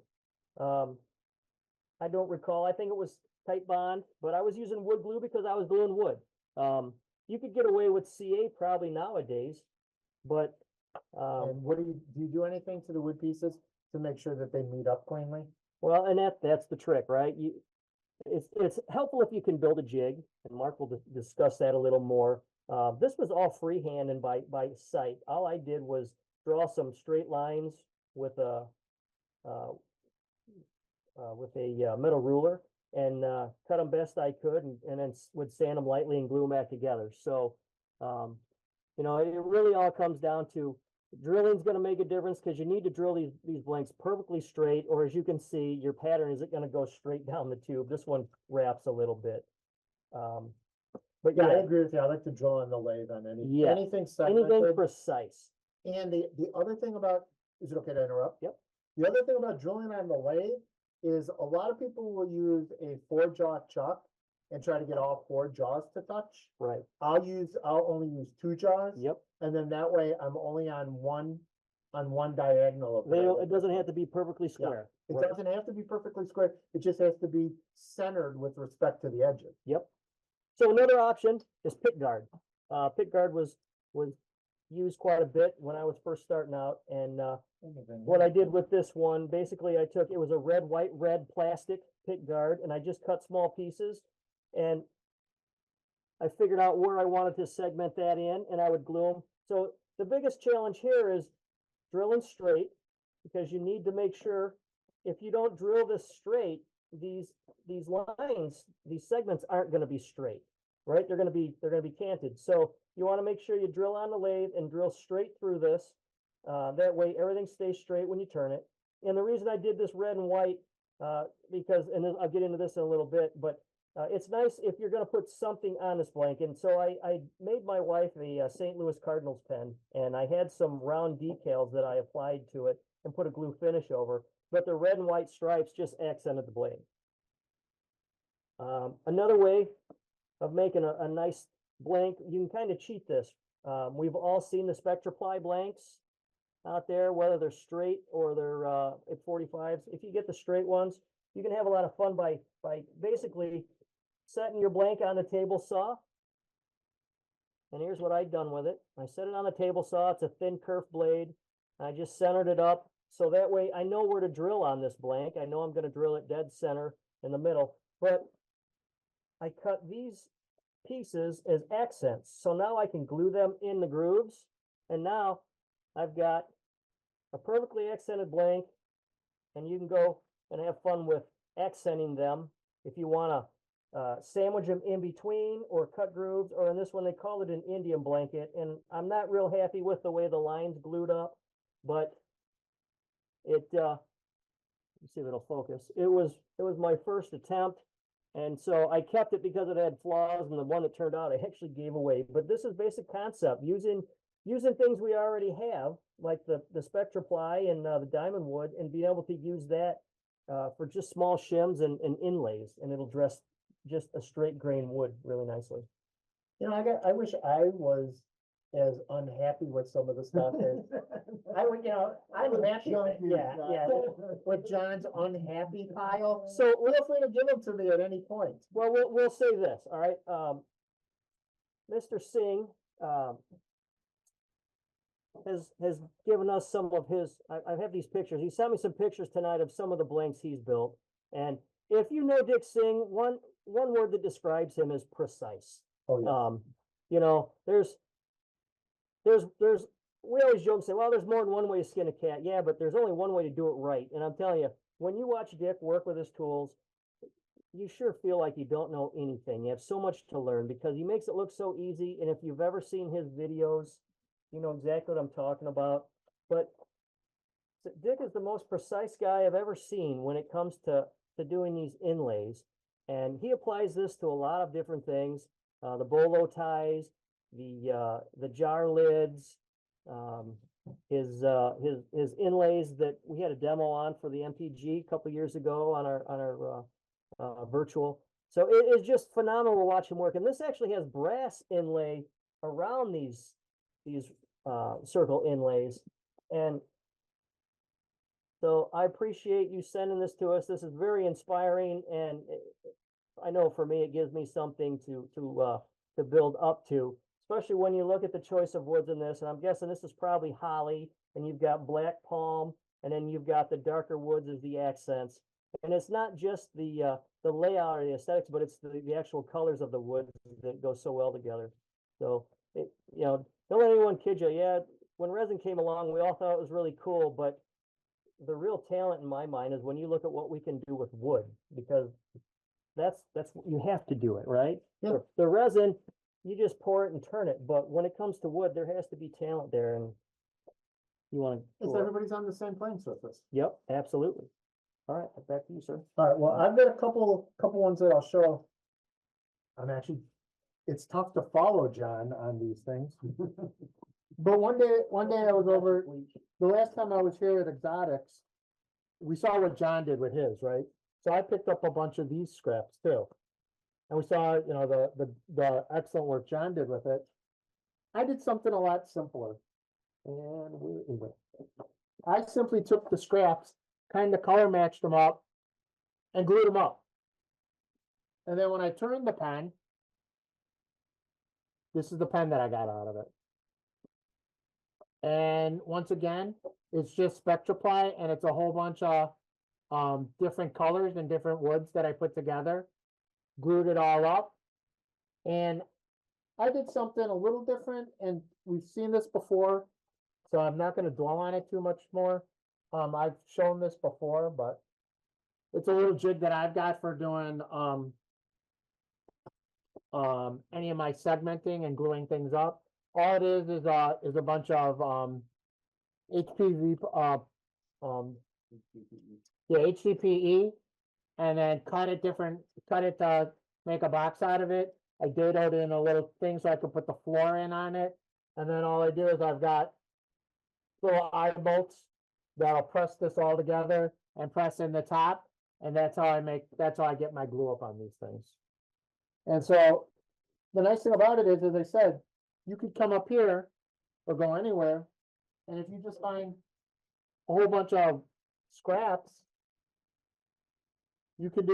I don't recall. I think it was Tight Bond, but I was using wood glue because I was gluing wood. You could get away with CA probably nowadays, but And what do you do anything to the wood pieces to make sure that they meet up cleanly? well, and that's the trick, right? It's helpful if you can build a jig, and Mark will discuss that a little more. This was all freehand and by sight. All I did was draw some straight lines with a metal ruler and cut them best I could, and then would sand them lightly and glue them back together. So, you know, it really all comes down to drilling's going to make a difference because you need to drill these blanks perfectly straight, or as you can see, your pattern isn't going to go straight down the tube. This one wraps a little bit. But Yeah, I yeah, agree with you. I like to drill on the lathe on Yeah, anything anything segmented. precise. And the other thing about, is it okay to interrupt? Yep. The other thing about drilling on the lathe is a lot of people will use a 4-jaw chuck and try to get all 4 jaws to touch. Right. I'll only use 2 jaws. Yep. And then that way I'm only on one diagonal of the lathe. It doesn't have to be perfectly square. It Right. doesn't have to be perfectly square. It just has to be centered with respect to the edges. Yep. So another option is pick guard. Pick guard was used quite a bit when I was first starting out. And what I did with this one, basically it was a red, white, red plastic pick guard, and I just cut small pieces, and I figured out where I wanted to segment that in, and I would glue them. So the biggest challenge here is drilling straight, because you need to make sure if you don't drill this straight, these lines, these segments aren't going to be straight, right? They're going to be canted. So you want to make sure you drill on the lathe and drill straight through this. That way everything stays straight when you turn it. And the reason I did this red and white, because, and I'll get into this in a little bit, but it's nice if you're going to put something on this blanket. And so I made my wife a St. Louis Cardinals pen, and I had some round decals that I applied to it and put a glue finish over, but the red and white stripes just accented the blade. Another way of making a nice blank, you can kind of cheat this. We've all seen the SpectraPly blanks out there, whether they're straight or they're at 45s. If you get the straight ones, you can have a lot of fun by basically setting your blank on the table saw. And here's what I've done with it. I set it on the table saw. It's a thin kerf blade. I just centered it up. So that way I know where to drill on this blank. I know I'm going to drill it dead center in the middle, but I cut these pieces as accents. So now I can glue them in the grooves. And now I've got a perfectly accented blank, and you can go and have fun with accenting them if you want to sandwich them in between or cut grooves, or in this one, they call it an Indian blanket. And I'm not real happy with the way the line's glued up, but it, let's see if it'll focus. It was my first attempt. And so I kept it because it had flaws, and the one that turned out I actually gave away. But this is basic concept, using things we already have, like the SpectraPly and the diamond wood, and being able to use that for just small shims and inlays, and it'll dress just a straight grain wood really nicely. You know, I wish I was as unhappy with some of the stuff as, I would, you know, I'm happy with it, yeah, with John's unhappy pile. So feel free to give them to me at any point. Well, we'll say this, all right, Mr. Singh, has given us some of his, I have these pictures, he sent me some pictures tonight of some of the blanks he's built. And if you know Dick Singh, one word that describes him is precise. Oh, yeah. You know, we always joke and say, well, there's more than one way to skin a cat. Yeah, but there's only one way to do it right. And I'm telling you, when you watch Dick work with his tools, you sure feel like you don't know anything. You have so much to learn because he makes it look so easy. And if you've ever seen his videos, you know exactly what I'm talking about. But Dick is the most precise guy I've ever seen when it comes to doing these inlays. And he applies this to a lot of different things. The bolo ties, the jar lids, his inlays that we had a demo on for the MTG a couple years ago on our virtual. So it is just phenomenal to watch him work. And this actually has brass inlay around these circle inlays. And so I appreciate you sending this to us. This is very inspiring, and I know for me, it gives me something to build up to, especially when you look at the choice of woods in this. And I'm guessing this is probably holly, and you've got black palm, and then you've got the darker woods as the accents. And it's not just the layout or the aesthetics, but it's the actual colors of the wood that go so well together. So you know, don't let anyone kid you. Yeah, when resin came along, we all thought it was really cool, but the real talent in my mind is when you look at what we can do with wood, because that's you have to do it, right? Yeah. The resin, you just pour it and turn it, but when it comes to wood, there has to be talent there, and you want It's to. everybody's on the same playing surface. Yep, absolutely. All right, back to you, sir. All right, well, I've got a couple ones that I'll show. It's tough to follow John on these things. But one day I was over, the last time I was here at Exotics, we saw what John did with his, right? So I picked up a bunch of these scraps too. And we saw, you know, the excellent work John did with it. I did something a lot simpler. And where is it? I simply took the scraps, kind of color matched them up, and glued them up. And then when I turned the pen, this is the pen that I got out of it. And once again, it's just Spectraply, and it's a whole bunch of different colors and different woods that I put together, glued it all up. And I did something a little different, and we've seen this before, so I'm not going to dwell on it too much more. I've shown this before, but it's a little jig that I've got for doing any of my segmenting and gluing things up. All it is a bunch of HDPE, and then cut it to make a box out of it. I datoed in a little thing so I could put the floor in on it, and then all I do is I've got little eye bolts that'll press this all together and press in the top, and that's how I get my glue up on these things. And so the nice thing about it is, as I said, you could come up here or go anywhere, and if you just find a whole bunch of scraps, you can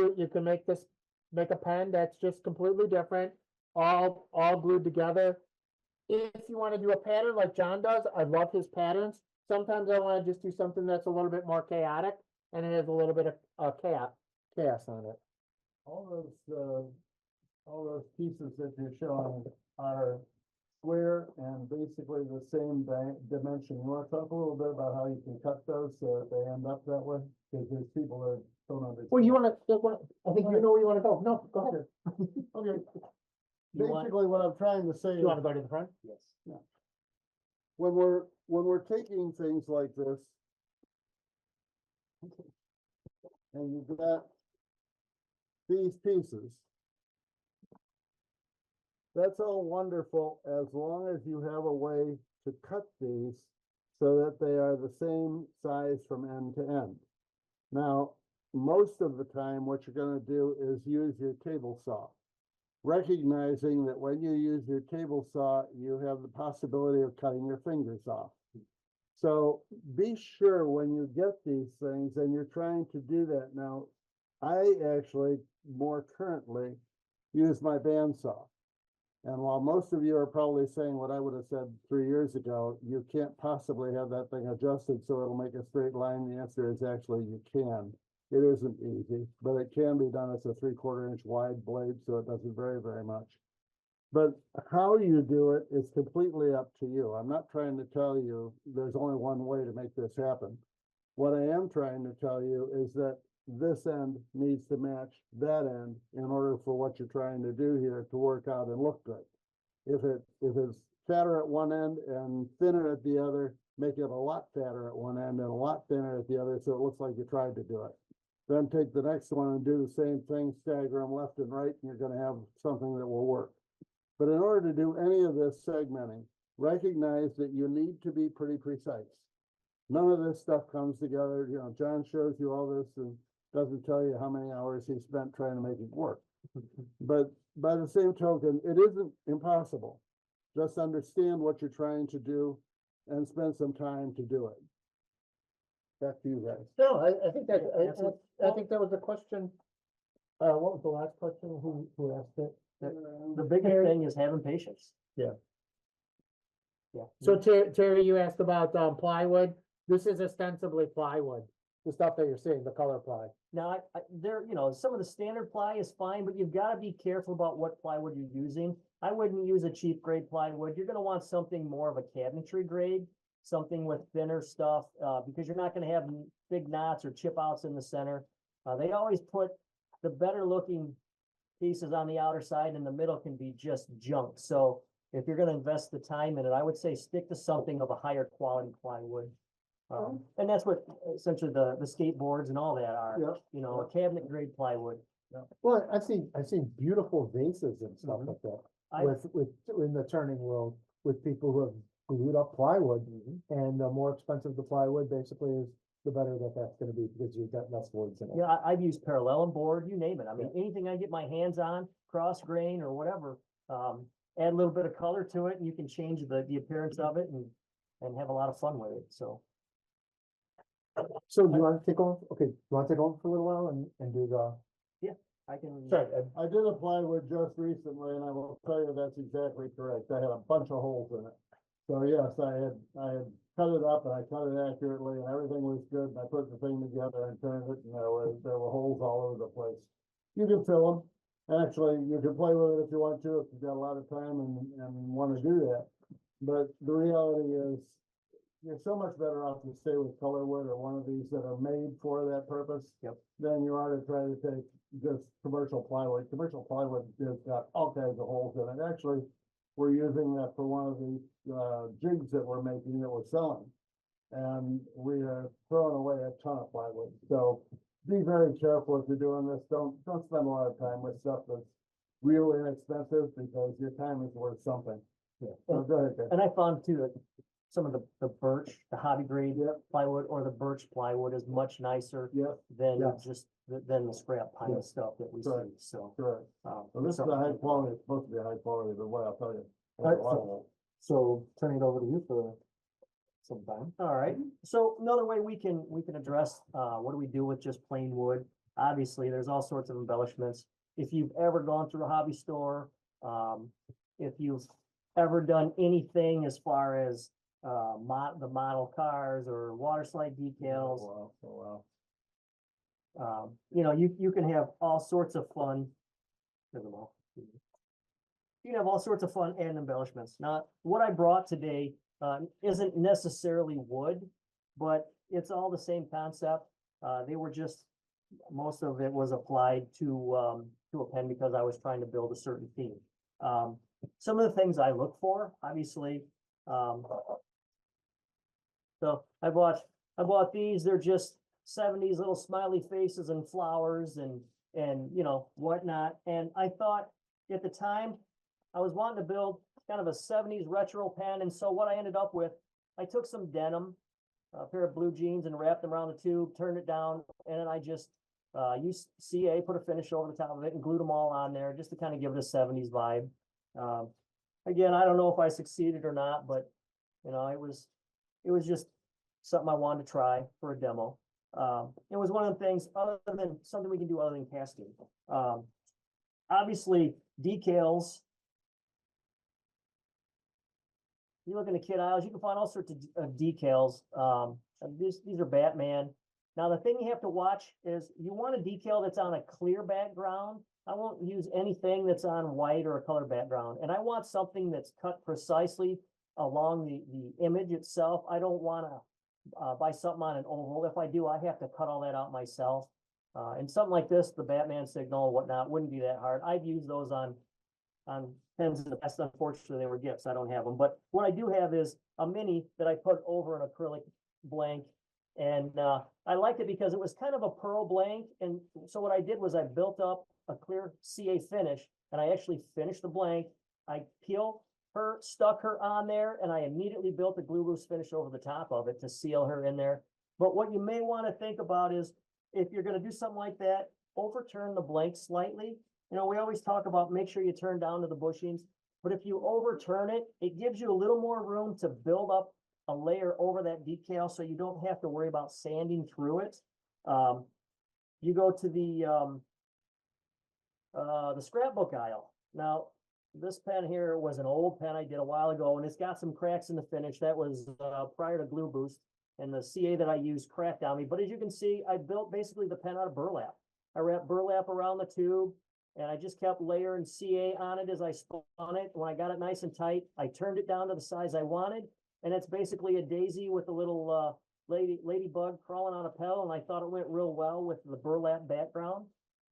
make a pen that's just completely different, all glued together. If you want to do a pattern like John does, I love his patterns. Sometimes I want to just do something that's a little bit more chaotic, and it has a little bit of chaos on it. All those pieces that you're showing are square and basically the same dimension. You want to talk a little bit about how you can cut those so that they end up that way? Because there's people that don't understand. Well, I think you know where you want to go. No, go ahead. Okay. You want- Basically, what I'm trying to say You is, want to go to the front? yes, yeah. When we're taking things like this, and you've got these pieces, that's all wonderful as long as you have a way to cut these so that they are the same size from end to end. Now, most of the time, what you're gonna do is use your table saw. Recognizing that when you use your table saw, you have the possibility of cutting your fingers off. So be sure when you get these things and you're trying to do that. Now, I actually more currently use my bandsaw. And while most of you are probably saying what I would have said 3 years ago, you can't possibly have that thing adjusted so it'll make a straight line. The answer is actually you can. It isn't easy, but it can be done. It's a 3/4 inch wide blade, so it doesn't very much. But how you do it is completely up to you. I'm not trying to tell you there's only one way to make this happen. What I am trying to tell you is that this end needs to match that end in order for what you're trying to do here to work out and look good. If it's fatter at one end and thinner at the other, make it a lot fatter at one end and a lot thinner at the other, so it looks like you tried to do it. Then take the next one and do the same thing, stagger them left and right, and you're gonna have something that will work. But in order to do any of this segmenting, recognize that you need to be pretty precise. None of this stuff comes together. You know, John shows you all this and doesn't tell you how many hours he spent trying to make it work. But by the same token, it isn't impossible. Just understand what you're trying to do and spend some time to do it. Back to you guys. No, I think that, Absolutely. I think that was the question. What was the last question? Who asked it? The biggest thing is having patience. Yeah. Yeah. So Terry, you asked about plywood. This is ostensibly plywood, the stuff that you're seeing, the color ply. Now, there, you know, some of the standard ply is fine, but you've got to be careful about what plywood you're using. I wouldn't use a cheap grade plywood. You're going to want something more of a cabinetry grade, something with thinner stuff, because you're not going to have big knots or chip outs in the center. They always put the better looking pieces on the outer side, and the middle can be just junk. So if you're going to invest the time in it, I would say stick to something of a higher quality plywood. And that's what essentially the skateboards and all that are, Yep. you know, a cabinet grade plywood. Well, I've seen beautiful vases and stuff Mhm. like that I- with in the turning world with people who have glued up plywood, and the more expensive the plywood basically is, the better that's going to be because you've got less voids in it. Yeah, I've used parallel board, you name it. I mean, anything I get my hands on, cross grain or whatever, add a little bit of color to it and you can change the appearance of it and have a lot of fun with it. So. So do you want to take on? Okay, you want to take on for a little while and do the? I can. Sorry, I did a plywood just recently, and I will tell you that's exactly correct. I had a bunch of holes in it. So yes, I had cut it up and I cut it accurately and everything was good. And I put the thing together and turned it, and there were holes all over the place. You can fill them. Actually, you can play with it if you want to, if you've got a lot of time and want to do that. But the reality is, you're so much better off to stay with color wood or one of these that are made for that purpose. Yep. Than you are to try to take just commercial plywood. Commercial plywood has got all kinds of holes in it. Actually, we're using that for one of the jigs that we're making that we're selling. And we are throwing away a ton of plywood. So be very careful if you're doing this. Don't spend a lot of time with stuff that's real inexpensive because your time is worth something. Yeah. So go ahead, Dave. And I found too that some of the birch, the hobby grade Yep. plywood or the birch plywood is much nicer Yep, than Yes. just than the scrap pine Yeah. stuff that we Correct. see. So. correct. Well, Well, this is a high quality, it's supposed to be a high quality, but what I'll tell you. All right, so turning it over to you for some time. All right, so another way we can address, what do we do with just plain wood? Obviously, there's all sorts of embellishments. If you've ever gone through a hobby store, if you've ever done anything as far as, the model cars or water slide decals, you know, you can have all sorts of fun. There's them all. You can have all sorts of fun and embellishments. Now, what I brought today isn't necessarily wood, but it's all the same concept. They were just, most of it was applied to a pen because I was trying to build a certain theme. Some of the things I look for, obviously, so I bought these. They're just 70s little smiley faces and flowers and you know, whatnot. And I thought at the time I was wanting to build kind of a 70s retro pen. And so what I ended up with, I took some denim, a pair of blue jeans and wrapped them around the tube, turned it down, and then I just Use CA, put a finish over the top of it and glued them all on there just to kind of give it a 70s vibe. Again, I don't know if I succeeded or not, but you know, it was just something I wanted to try for a demo. It was one of the things other than something we can do other than casting. Obviously decals. You look in the kit aisles, you can find all sorts of decals. These are Batman. Now, the thing you have to watch is you want a decal that's on a clear background. I won't use anything that's on white or a color background. And I want something that's cut precisely along the image itself. I don't want to buy something on an oval. If I do, I have to cut all that out myself. And something like this, the Batman signal and whatnot, wouldn't be that hard. I've used those on pens in the past. Unfortunately, they were gifts. I don't have them. But what I do have is a mini that I put over an acrylic blank. And I liked it because it was kind of a pearl blank. And so what I did was I built up a clear CA finish, and I actually finished the blank. I peeled her, stuck her on there, and I immediately built a glue loose finish over the top of it to seal her in there. But what you may want to think about is if you're going to do something like that, overturn the blank slightly. You know, we always talk about make sure you turn down to the bushings, but if you overturn it, it gives you a little more room to build up a layer over that decal so you don't have to worry about sanding through it. You go to the scrapbook aisle. Now, this pen here was an old pen I did a while ago, and it's got some cracks in the finish. That was prior to Glue Boost, and the CA that I used cracked on me. But as you can see, I built basically the pen out of burlap. I wrapped burlap around the tube, and I just kept layering CA on it as I spun it. When I got it nice and tight, I turned it down to the size I wanted, and it's basically a daisy with a little ladybug crawling on a petal, and I thought it went real well with the burlap background.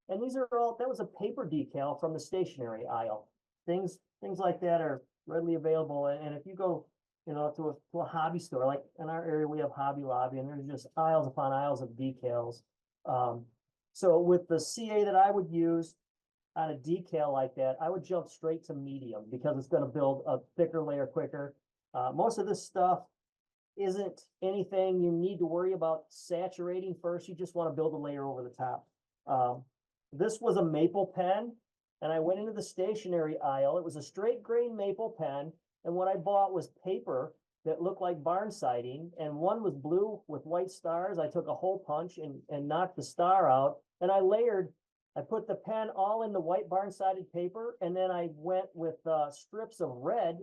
And these are all, that was a paper decal from the stationery aisle. Things like that are readily available. And if you go, you know, to a hobby store, like in our area, we have Hobby Lobby, and there's just aisles upon aisles of decals. So with the CA that I would use on a decal like that, I would jump straight to medium because it's going to build a thicker layer quicker. Most of this stuff isn't anything you need to worry about saturating first. You just want to build a layer over the top. This was a maple pen, and I went into the stationery aisle. It was a straight grain maple pen, and what I bought was paper that looked like barn siding, and one was blue with white stars. I took a hole punch and knocked the star out, and I put the pen all in the white barn sided paper, and then I went with strips of red,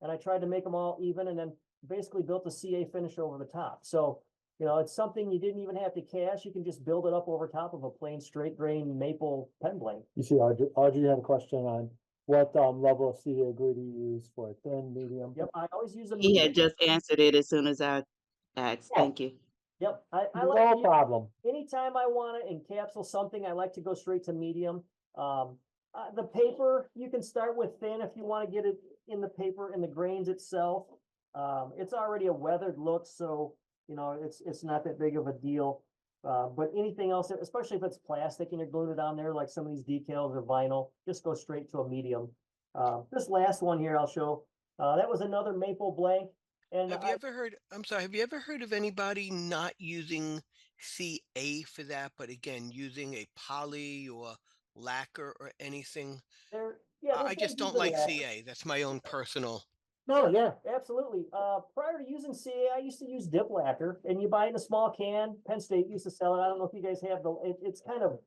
and I tried to make them all even, and then basically built a CA finish over the top. So, you know, it's something you didn't even have to cast. You can just build it up over top of a plain straight grain maple pen blank. You see, Audrey had a question on what level of CA glue do you use for thin, medium? Yep, I always use a He medium. had just answered it as soon as I asked. Oh. Thank you. Yep, I No like to use, problem. anytime I want to encapsulate something, I like to go straight to medium. The paper, you can start with thin if you want to get it in the paper, in the grains itself. It's already a weathered look, so you know it's not that big of a deal. But anything else, especially if it's plastic and you're gluing it on there, like some of these decals or vinyl, just go straight to a medium. This last one here I'll show. That was another maple blank. And Have you ever heard, I'm sorry, have you ever heard of anybody not using CA for that, but again, using a poly or lacquer or anything? I just don't like CA. That's my own personal. No, yeah, absolutely. Prior to using CA, I used to use dip lacquer, and you buy it in a small can. Penn State used to sell it. I don't know if you guys have it's kind of.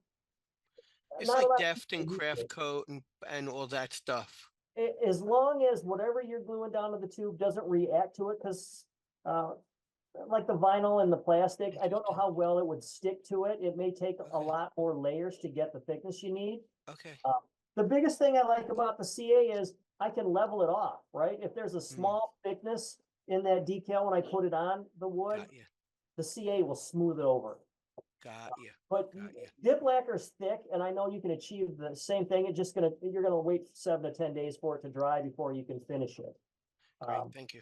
It's like Deft and Craft Coat and all that stuff. As long as whatever you're gluing down to the tube doesn't react to it, because like the vinyl and the plastic, I don't know how well it would stick to it. It may take a lot more layers to get the thickness you need. Okay. The biggest thing I like about the CA is I can level it off, right? If there's a small thickness in that decal when I put it on the wood, the CA will smooth it over. Got you. But dip lacquer is thick, and I know you can achieve the same thing. It's just you're gonna wait 7 to 10 days for it to dry before you can finish it. Great, thank you.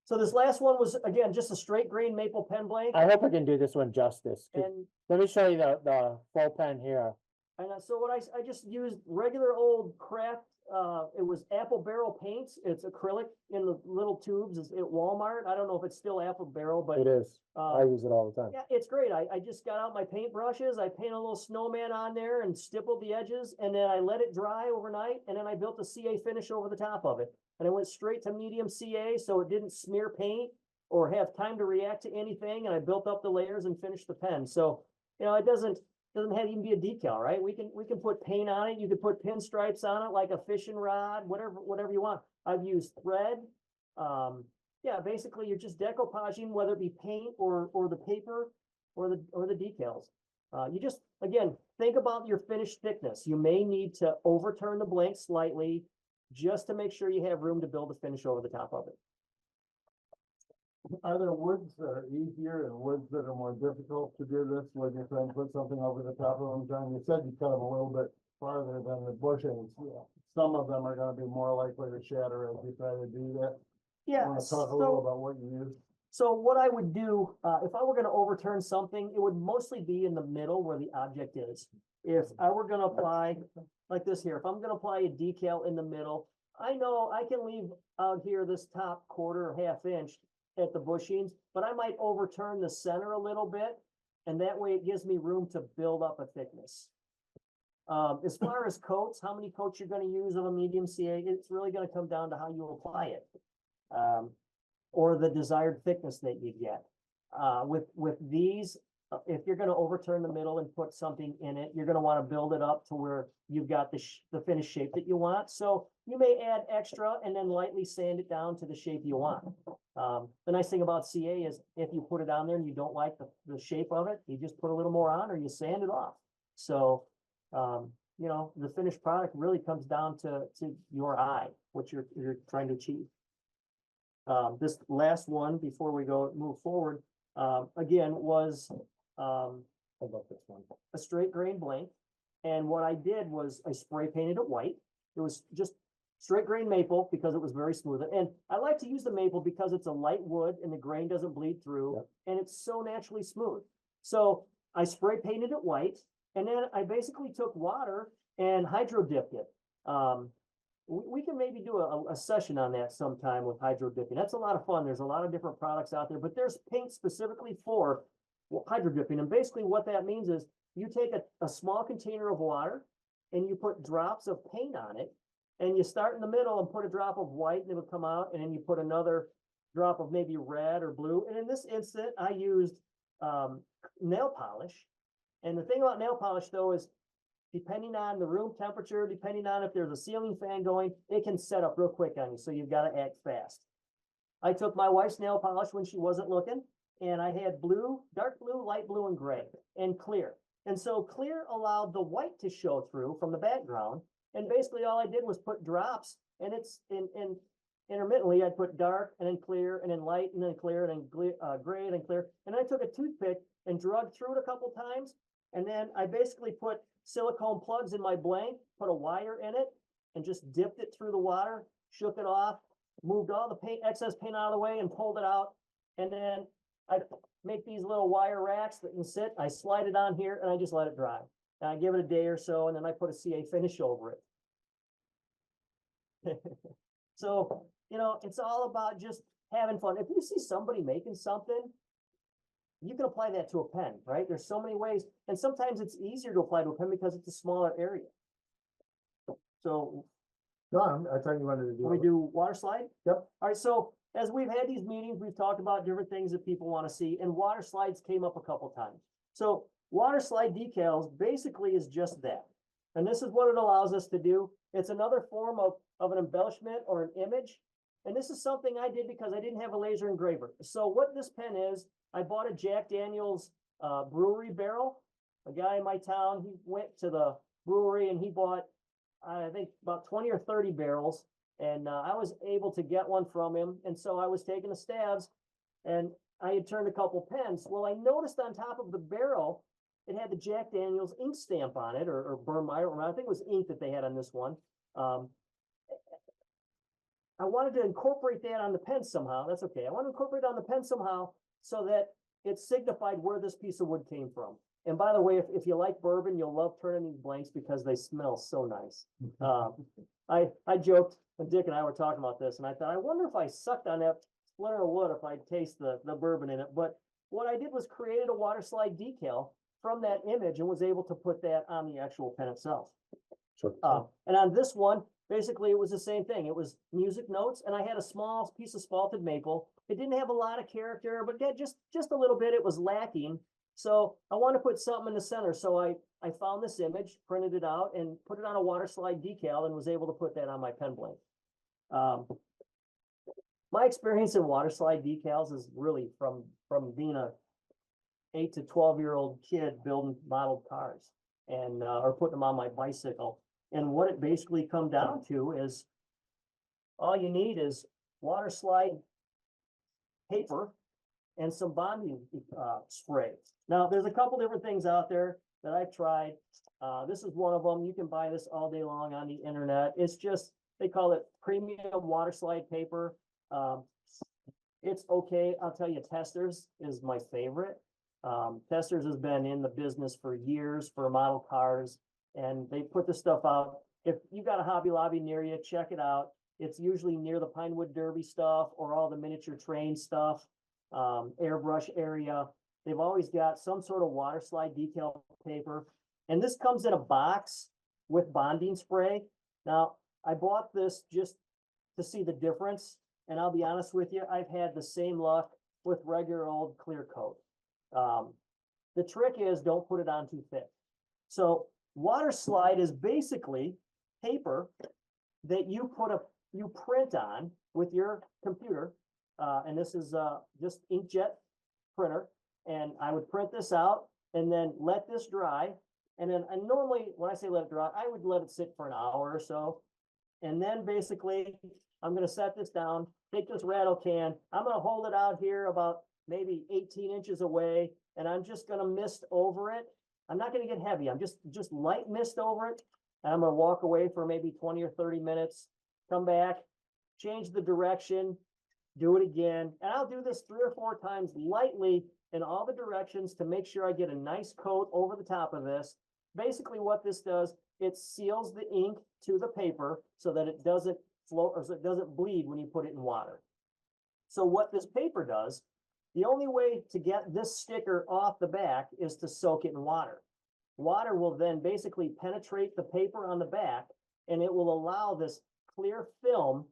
So this last one was again just a straight grain maple pen blank. I hope I can do this one justice. And Let me show you the full pen here. so what I just used regular old craft it was Apple Barrel paints. It's acrylic in the little tubes. It's at Walmart. I don't know if it's still Apple Barrel, but It is. I uh, use it all the time. yeah, it's great. I just got out my paint brushes. I painted a little snowman on there and stippled the edges, and then I let it dry overnight, and then I built a CA finish over the top of it. And I went straight to medium CA, so it didn't smear paint or have time to react to anything. And I built up the layers and finished the pen. So, it doesn't have to even be a decal, right? We can put paint on it. You could put pinstripes on it, like a fishing rod, whatever you want. I've used thread. Yeah, basically you're just decoupaging, whether it be paint or the paper or the decals. You just, again, think about your finish thickness. You may need to overturn the blank slightly just to make sure you have room to build a finish over the top of it. Are there woods that are easier and woods that are more difficult to do this when you're trying to put something over the top of them, John? You said you cut them a little bit farther than the bushings. Some of them are gonna be more likely to shatter as you try to do that. Yeah, Want to talk a little about what you use? so what I would do, if I were gonna overturn something, it would mostly be in the middle where the object is. If I were gonna apply, like this here, if I'm gonna apply a decal in the middle, I know I can leave out here this top quarter or half inch at the bushings, but I might overturn the center a little bit, and that way it gives me room to build up a thickness. As far as coats, how many coats you're gonna use of a medium CA, it's really gonna come down to how you apply it. Or the desired thickness that you get. With these, if you're gonna overturn the middle and put something in it, you're gonna wanna build it up to where you've got the finished shape that you want. So you may add extra and then lightly sand it down to the shape you want. The nice thing about CA is if you put it on there and you don't like the shape of it, you just put a little more on or you sand it off. So, the finished product really comes down to your eye, what you're trying to achieve. This last one, before we move forward, again, was, how about this one? A straight grain blank. And what I did was I spray painted it white. It was just straight grain maple because it was very smooth. And I like to use the maple because it's a light wood and the grain doesn't bleed through. Yep. And it's so naturally smooth. So I spray painted it white, and then I basically took water and hydro dipped it. We can maybe do a session on that sometime with hydro dipping. That's a lot of fun. There's a lot of different products out there, but there's paint specifically for hydro dipping. And basically what that means is you take a small container of water and you put drops of paint on it, and you start in the middle and put a drop of white and it'll come out, and then you put another drop of maybe red or blue. And in this instant, I used nail polish. And the thing about nail polish though is, depending on the room temperature, depending on if there's a ceiling fan going, it can set up real quick on you. So you've got to act fast. I took my wife's nail polish when she wasn't looking, and I had blue, dark blue, light blue, and gray, and clear. And so clear allowed the white to show through from the background. And basically all I did was put drops, and it's intermittently I'd put dark and then clear and then light and then clear and then gray and then clear. And I took a toothpick and drug through it a couple times. And then I basically put silicone plugs in my blank, put a wire in it, and just dipped it through the water, shook it off, moved all the excess paint out of the way and pulled it out. And then I make these little wire racks that can sit. I slide it on here and I just let it dry. And I give it a day or so, and then I put a CA finish over it. So, it's all about just having fun. If you see somebody making something, you can apply that to a pen, right? There's so many ways, and sometimes it's easier to apply to a pen because it's a smaller area. So, John, I thought you wanted to do. can we do water slide? Yep. All right, so as we've had these meetings, we've talked about different things that people want to see, and water slides came up a couple times. So water slide decals basically is just that. And this is what it allows us to do. It's another form of an embellishment or an image. And this is something I did because I didn't have a laser engraver. So what this pen is, I bought a Jack Daniel's brewery barrel. A guy in my town, he went to the brewery and he bought, I think, about 20 or 30 barrels. And I was able to get one from him. And so I was taking the stabs, and I had turned a couple pens. Well, I noticed on top of the barrel, it had the Jack Daniel's ink stamp on it, or Burma, I don't remember. I think it was ink that they had on this one. I wanted to incorporate that on the pen somehow. That's okay. I want to incorporate it on the pen somehow so that it signified where this piece of wood came from. And by the way, if you like bourbon, you'll love turning these blanks because they smell so nice. I joked when Dick and I were talking about this, and I thought, I wonder if I sucked on that splinter of wood if I'd taste the bourbon in it. But what I did was created a water slide decal from that image and was able to put that on the actual pen itself. Sure. And on this one, basically it was the same thing. It was music notes, and I had a small piece of spalted maple. It didn't have a lot of character, but that just a little bit. It was lacking. So I want to put something in the center. So I found this image, printed it out, and put it on a water slide decal, and was able to put that on my pen blank. My experience in water slide decals is really from being a 8 to 12-year-old kid building modeled cars and or putting them on my bicycle. And what it basically come down to is all you need is water slide paper and some bonding spray. Now, there's a couple different things out there that I've tried. This is one of them. You can buy this all day long on the internet. It's just, they call it premium water slide paper. It's okay. I'll tell you, Testers is my favorite. Testers has been in the business for years for model cars, and they put this stuff out. If you got a Hobby Lobby near you, check it out. It's usually near the Pinewood Derby stuff or all the miniature train stuff, airbrush area. They've always got some sort of water slide decal paper. And this comes in a box with bonding spray. Now, I bought this just to see the difference. And I'll be honest with you, I've had the same luck with regular old clear coat. The trick is don't put it on too thick. So water slide is basically paper that you print on with your computer. And this is just inkjet printer. And I would print this out and then let this dry. And then normally when I say let it dry, I would let it sit for an hour or so. And then basically I'm going to set this down, take this rattle can. I'm going to hold it out here about maybe 18 inches away. And I'm just going to mist over it. I'm not going to get heavy. I'm just light mist over it. And I'm going to walk away for maybe 20 or 30 minutes, come back, change the direction, do it again. And I'll do this 3 or 4 times lightly in all the directions to make sure I get a nice coat over the top of this. Basically what this does, it seals the ink to the paper so that it doesn't float or so it doesn't bleed when you put it in water. So what this paper does, the only way to get this sticker off the back is to soak it in water. Water will then basically penetrate the paper on the back, and it will allow this clear film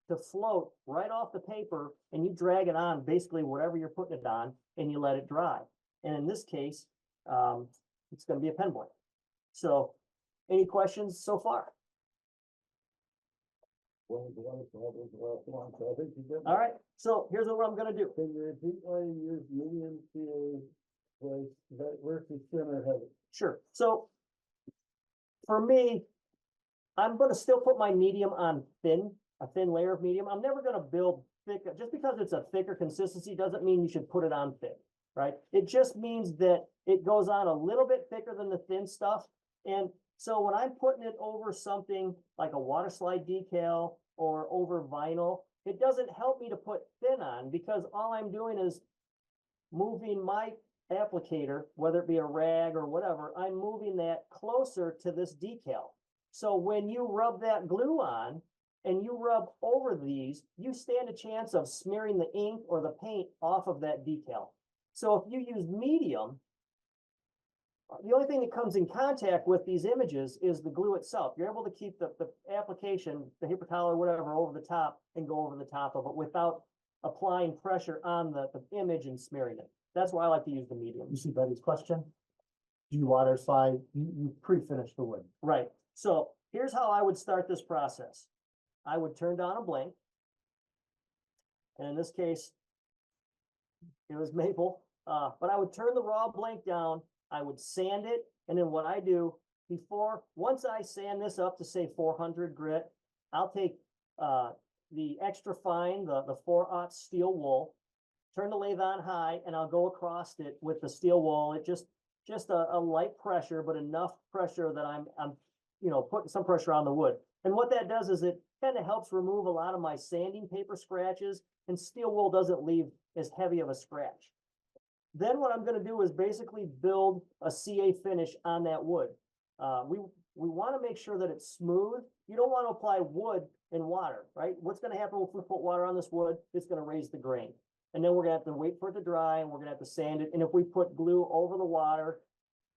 to float right off the paper, and you drag it on basically whatever you're putting it on, and you let it dry. And in this case, it's going to be a pen blank. So any questions so far? All right, so here's what I'm going to do. Can you repeat why you use medium to versus thinner heavy? Sure. So for me, I'm going to still put my medium on a thin layer of medium. I'm never going to build thick. Just because it's a thicker consistency doesn't mean you should put it on thick, right? It just means that it goes on a little bit thicker than the thin stuff. And so when I'm putting it over something like a water slide decal or over vinyl, it doesn't help me to put thin on because all I'm doing is moving my applicator, whether it be a rag or whatever, I'm moving that closer to this decal. So when you rub that glue on and you rub over these, you stand a chance of smearing the ink or the paint off of that decal. So if you use medium, the only thing that comes in contact with these images is the glue itself. You're able to keep the application, the paper towel or whatever over the top and go over the top of it without applying pressure on the image and smearing it. That's why I like to use the medium. You see Betty's question? Do you water slide? You pre-finish the wood. Right. So here's how I would start this process. I would turn down a blank. And in this case, it was maple. But I would turn the raw blank down. I would sand it. And then what I do once I sand this up to say 400 grit, I'll take the extra fine, the 4/0 steel wool, turn the lathe on high, and I'll go across it with the steel wool. It just a light pressure, but enough pressure that I'm putting some pressure on the wood. And what that does is it kind of helps remove a lot of my sanding paper scratches, and steel wool doesn't leave as heavy of a scratch. Then what I'm gonna do is basically build a CA finish on that wood. We wanna make sure that it's smooth. You don't wanna apply wood and water, right? What's gonna happen if we put water on this wood? It's gonna raise the grain. And then we're gonna have to wait for it to dry and we're gonna have to sand it. And if we put glue over the water,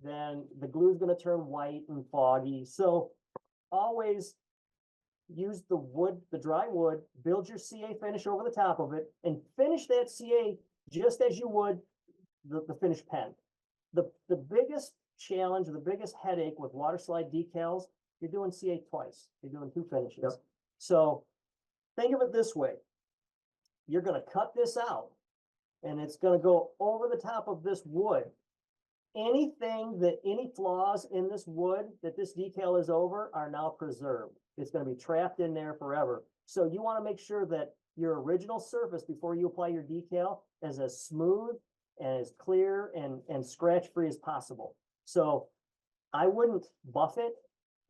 then the glue is gonna turn white and foggy. So always use the wood, the dry wood, build your CA finish over the top of it and finish that CA just as you would the finished pen. The biggest challenge, the biggest headache with water slide decals, you're doing CA twice. You're doing two finishes. Yep. So think of it this way. You're gonna cut this out and it's gonna go over the top of this wood. Any flaws in this wood that this decal is over are now preserved. It's gonna be trapped in there forever. So you wanna make sure that your original surface before you apply your decal is as smooth and as clear and scratch-free as possible. So I wouldn't buff it.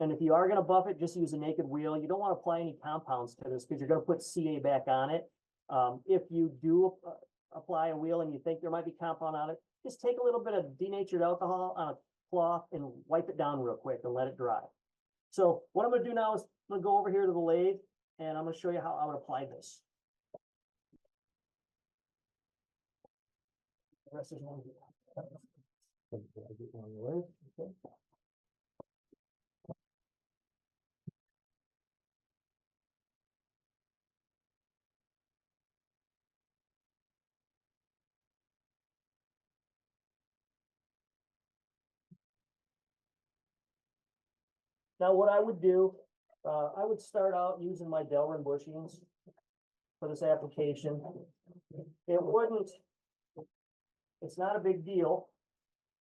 And if you are gonna buff it, just use a naked wheel. You don't wanna apply any compounds to this because you're gonna put CA back on it. If you do apply a wheel and you think there might be compound on it, just take a little bit of denatured alcohol on a cloth and wipe it down real quick and let it dry. So what I'm gonna do now is I'm gonna go over here to the lathe and I'm gonna show you how I would apply this. The rest is one here. Okay. Now, what I would do, I would start out using my Delrin bushings for this application. It's not a big deal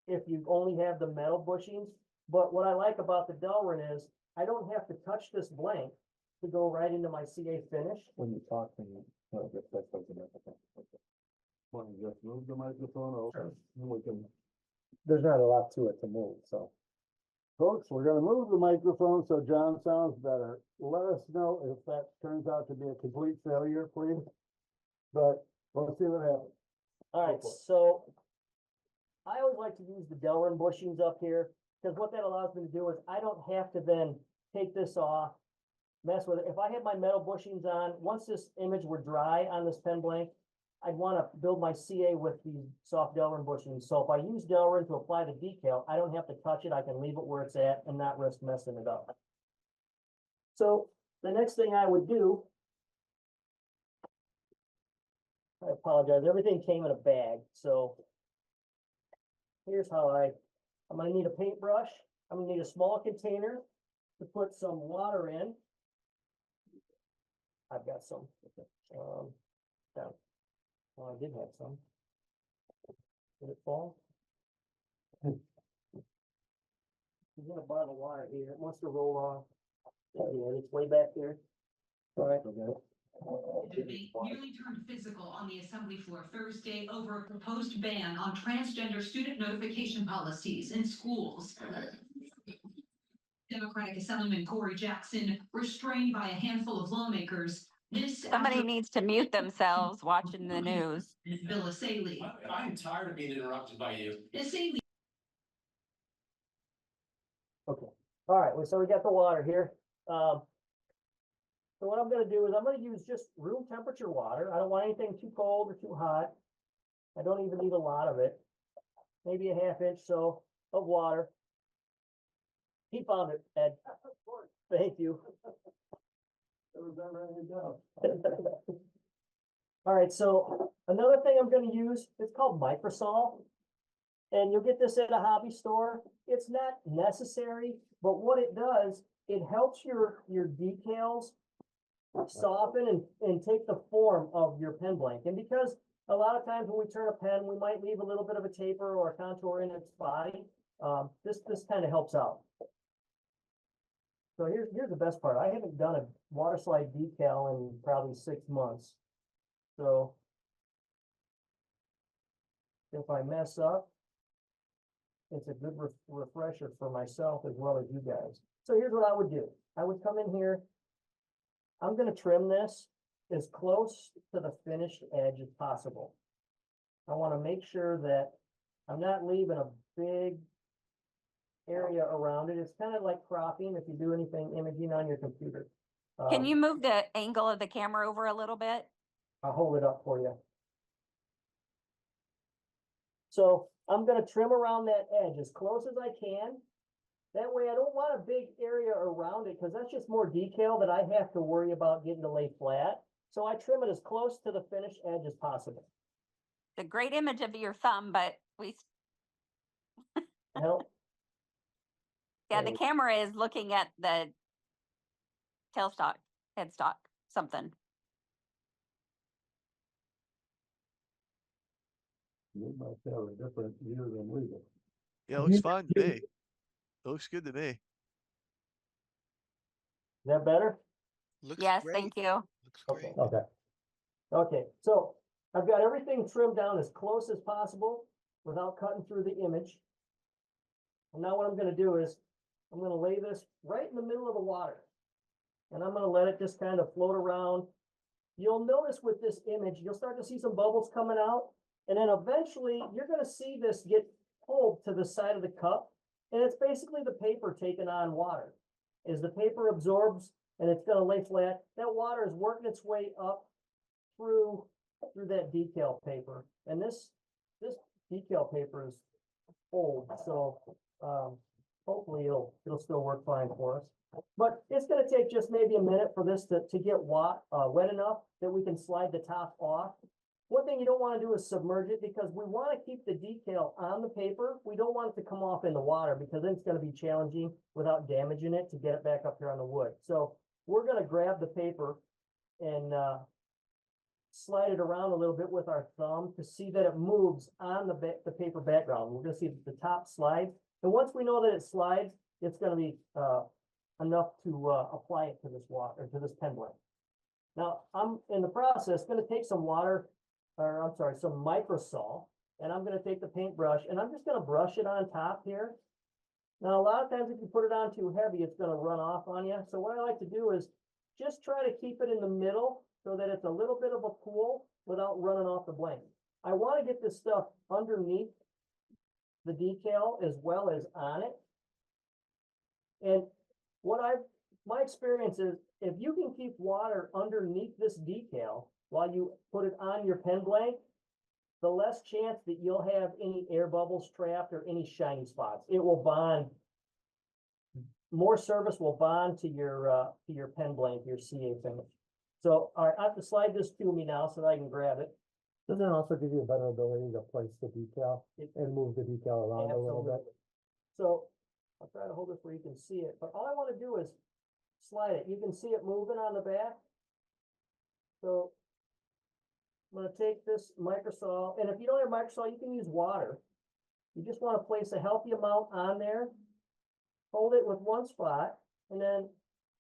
if you only have the metal bushings, but what I like about the Delrin is I don't have to touch this blank to go right into my CA finish. When you talk to me, want to just move the microphone over? We can. There's not a lot to it to move, so. Folks, we're gonna move the microphone so John sounds better. Let us know if that turns out to be a complete failure, please. But we'll see what happens. All right, so I always like to use the Delrin bushings up here, because what that allows me to do is I don't have to then take this off, mess with it. If I had my metal bushings on, once this image were dry on this pen blank, I'd want to build my CA with these soft Delrin bushings. So if I use Delrin to apply the decal, I don't have to touch it. I can leave it where it's at and not risk messing it up. So the next thing I would do, I apologize, everything came in a bag. So here's how I'm gonna need a paintbrush. I'm gonna need a small container to put some water in. I've got some. Down. Well, I did have some. Did it fall? I'm gonna borrow the wire here. It wants to roll off. Yeah, it's way back there. All right. Debate nearly turned physical on the assembly floor Thursday over a proposed ban on transgender student notification policies in schools. Democratic Assemblyman Corey Jackson restrained by a handful of lawmakers. Somebody needs to mute themselves watching the news. Bill Asaley. I'm tired of being interrupted by you. Asaley. Okay, all right, well, so we got the water here. So what I'm gonna do is I'm gonna use just room temperature water. I don't want anything too cold or too hot. I don't even need a lot of it. Maybe a half inch so of water. He found it, Ed. Thank you. All right, so another thing I'm gonna use, it's called Microsol. And you'll get this at a hobby store. It's not necessary, but what it does, it helps your decals soften and take the form of your pen blank. And because a lot of times when we turn a pen, we might leave a little bit of a taper or a contour in its body. This kind of helps out. So here's the best part. I haven't done a water slide decal in probably 6 months. So if I mess up, it's a good refresher for myself as well as you guys. So here's what I would do. I would come in here. I'm going to trim this as close to the finished edge as possible. I want to make sure that I'm not leaving a big area around it. It's kind of like cropping if you do anything imaging on your computer. Can you move the angle of the camera over a little bit? I'll hold it up for you. So I'm gonna trim around that edge as close as I can. That way I don't want a big area around it because that's just more decal that I have to worry about getting to lay flat. So I trim it as close to the finished edge as possible. The great image of your thumb, but Help. yeah, the camera is looking at the tailstock, headstock, something. You might have a different view than we do. Yeah, it looks fine to me. It looks good to me. Is that better? Looks Yes, great. thank you. Looks great. Okay. Okay, so I've got everything trimmed down as close as possible without cutting through the image. And now what I'm gonna do is, I'm gonna lay this right in the middle of the water. And I'm gonna let it just kind of float around. You'll notice with this image, you'll start to see some bubbles coming out. And then eventually, you're gonna see this get pulled to the side of the cup. And it's basically the paper taking on water. As the paper absorbs and it's gonna lay flat, that water is working its way up through that decal paper. And this decal paper is old, so hopefully it'll still work fine for us. But it's gonna take just maybe a minute for this to get wet enough that we can slide the top off. One thing you don't want to do is submerge it because we want to keep the decal on the paper. We don't want it to come off in the water because then it's going to be challenging without damaging it to get it back up here on the wood. So we're going to grab the paper and slide it around a little bit with our thumb to see that it moves on the paper background. We're going to see that the top slides. And once we know that it slides, it's going to be enough to apply it to this water, or to this pen blank. Now, I'm in the process going to take some water, or I'm sorry, some microsol, and I'm going to take the paintbrush and I'm just going to brush it on top here. Now, a lot of times if you put it on too heavy, it's going to run off on you. So what I like to do is just try to keep it in the middle so that it's a little bit of a pool without running off the blank. I want to get this stuff underneath the decal as well as on it. And my experience is if you can keep water underneath this decal while you put it on your pen blank, the less chance that you'll have any air bubbles trapped or any shiny spots. It will bond, more surface will bond to your pen blank, your CA finish. So all right, I have to slide this to me now so that I can grab it. Doesn't it also give you a better ability to place the decal and move the decal around a little bit? So I'll try to hold it where you can see it, but all I want to do is slide it. You can see it moving on the back. So I'm going to take this microsol, and if you don't have microsol, you can use water. You just want to place a healthy amount on there, hold it with one spot, and then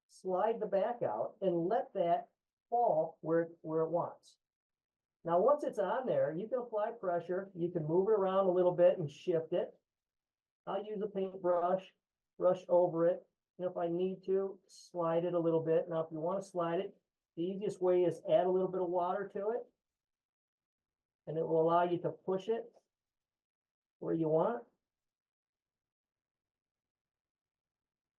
slide the back out and let that fall where it wants. Now, once it's on there, you can apply pressure. You can move it around a little bit and shift it. I'll use a paintbrush, brush over it. And if I need to, slide it a little bit. Now, if you want to slide it, the easiest way is add a little bit of water to it. And it will allow you to push it where you want.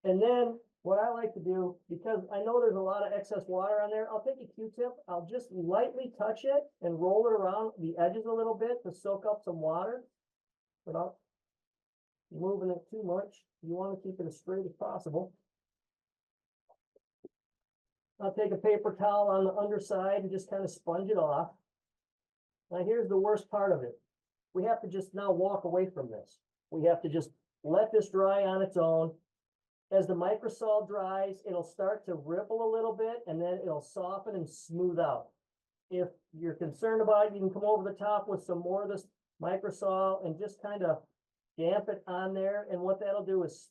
And then what I like to do, because I know there's a lot of excess water on there, I'll take a Q-tip, I'll just lightly touch it and roll it around the edges a little bit to soak up some water without moving it too much. You want to keep it as straight as possible. I'll take a paper towel on the underside and just kind of sponge it off. Now here's the worst part of it. We have to just now walk away from this. We have to just let this dry on its own. As the microsol dries, it'll start to ripple a little bit and then it'll soften and smooth out. If you're concerned about it, you can come over the top with some more of this microsol and just kind of damp it on there. And what that'll do is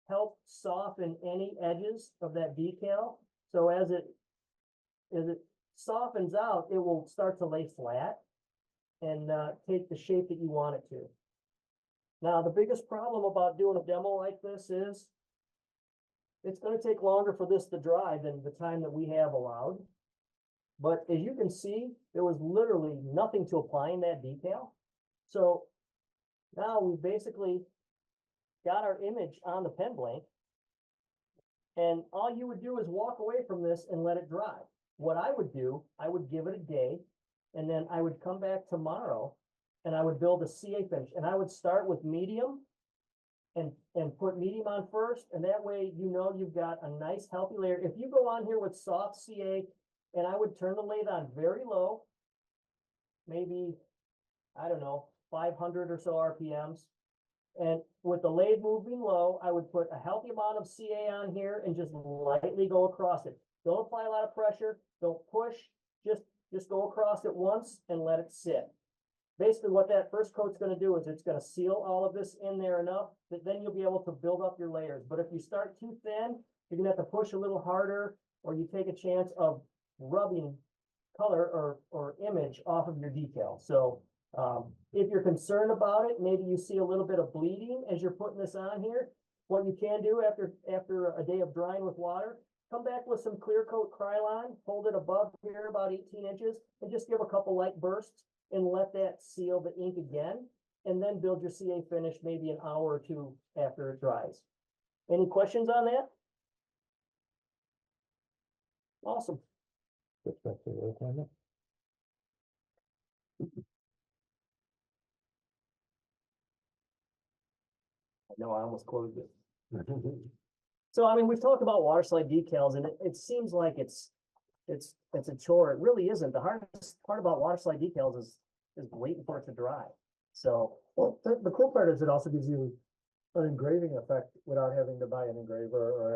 help soften any edges of that decal. So as it softens out, it will start to lay flat and take the shape that you want it to. Now, the biggest problem about doing a demo like this is it's going to take longer for this to dry than the time that we have allowed. But as you can see, there was literally nothing to apply in that detail. So now we basically got our image on the pen blank. And all you would do is walk away from this and let it dry. What I would do, I would give it a day, and then I would come back tomorrow and I would build a CA finish. And I would start with medium and put medium on first. And that way, you know, you've got a nice healthy layer. If you go on here with soft CA, and I would turn the lathe on very low, maybe, I don't know, 500 or so RPMs. And with the lathe moving low, I would put a healthy amount of CA on here and just lightly go across it. Don't apply a lot of pressure, don't push, just go across it once and let it sit. Basically what that first coat's gonna do is it's gonna seal all of this in there enough that then you'll be able to build up your layers. But if you start too thin, you're gonna have to push a little harder, or you take a chance of rubbing color or image off of your decal. So if you're concerned about it, maybe you see a little bit of bleeding as you're putting this on here. What you can do after a day of drying with water, come back with some clear coat Krylon, hold it above here about 18 inches, and just give a couple light bursts and let that seal the ink again, and then build your CA finish maybe an hour or two after it dries. Any questions on that? Awesome. No, I almost closed it. So, I mean, we've talked about water slide decals, and it seems like it's a chore. It really isn't. The hardest part about water slide decals is waiting for it to dry. So, Well, the cool part is it also gives you an engraving effect without having to buy an engraver or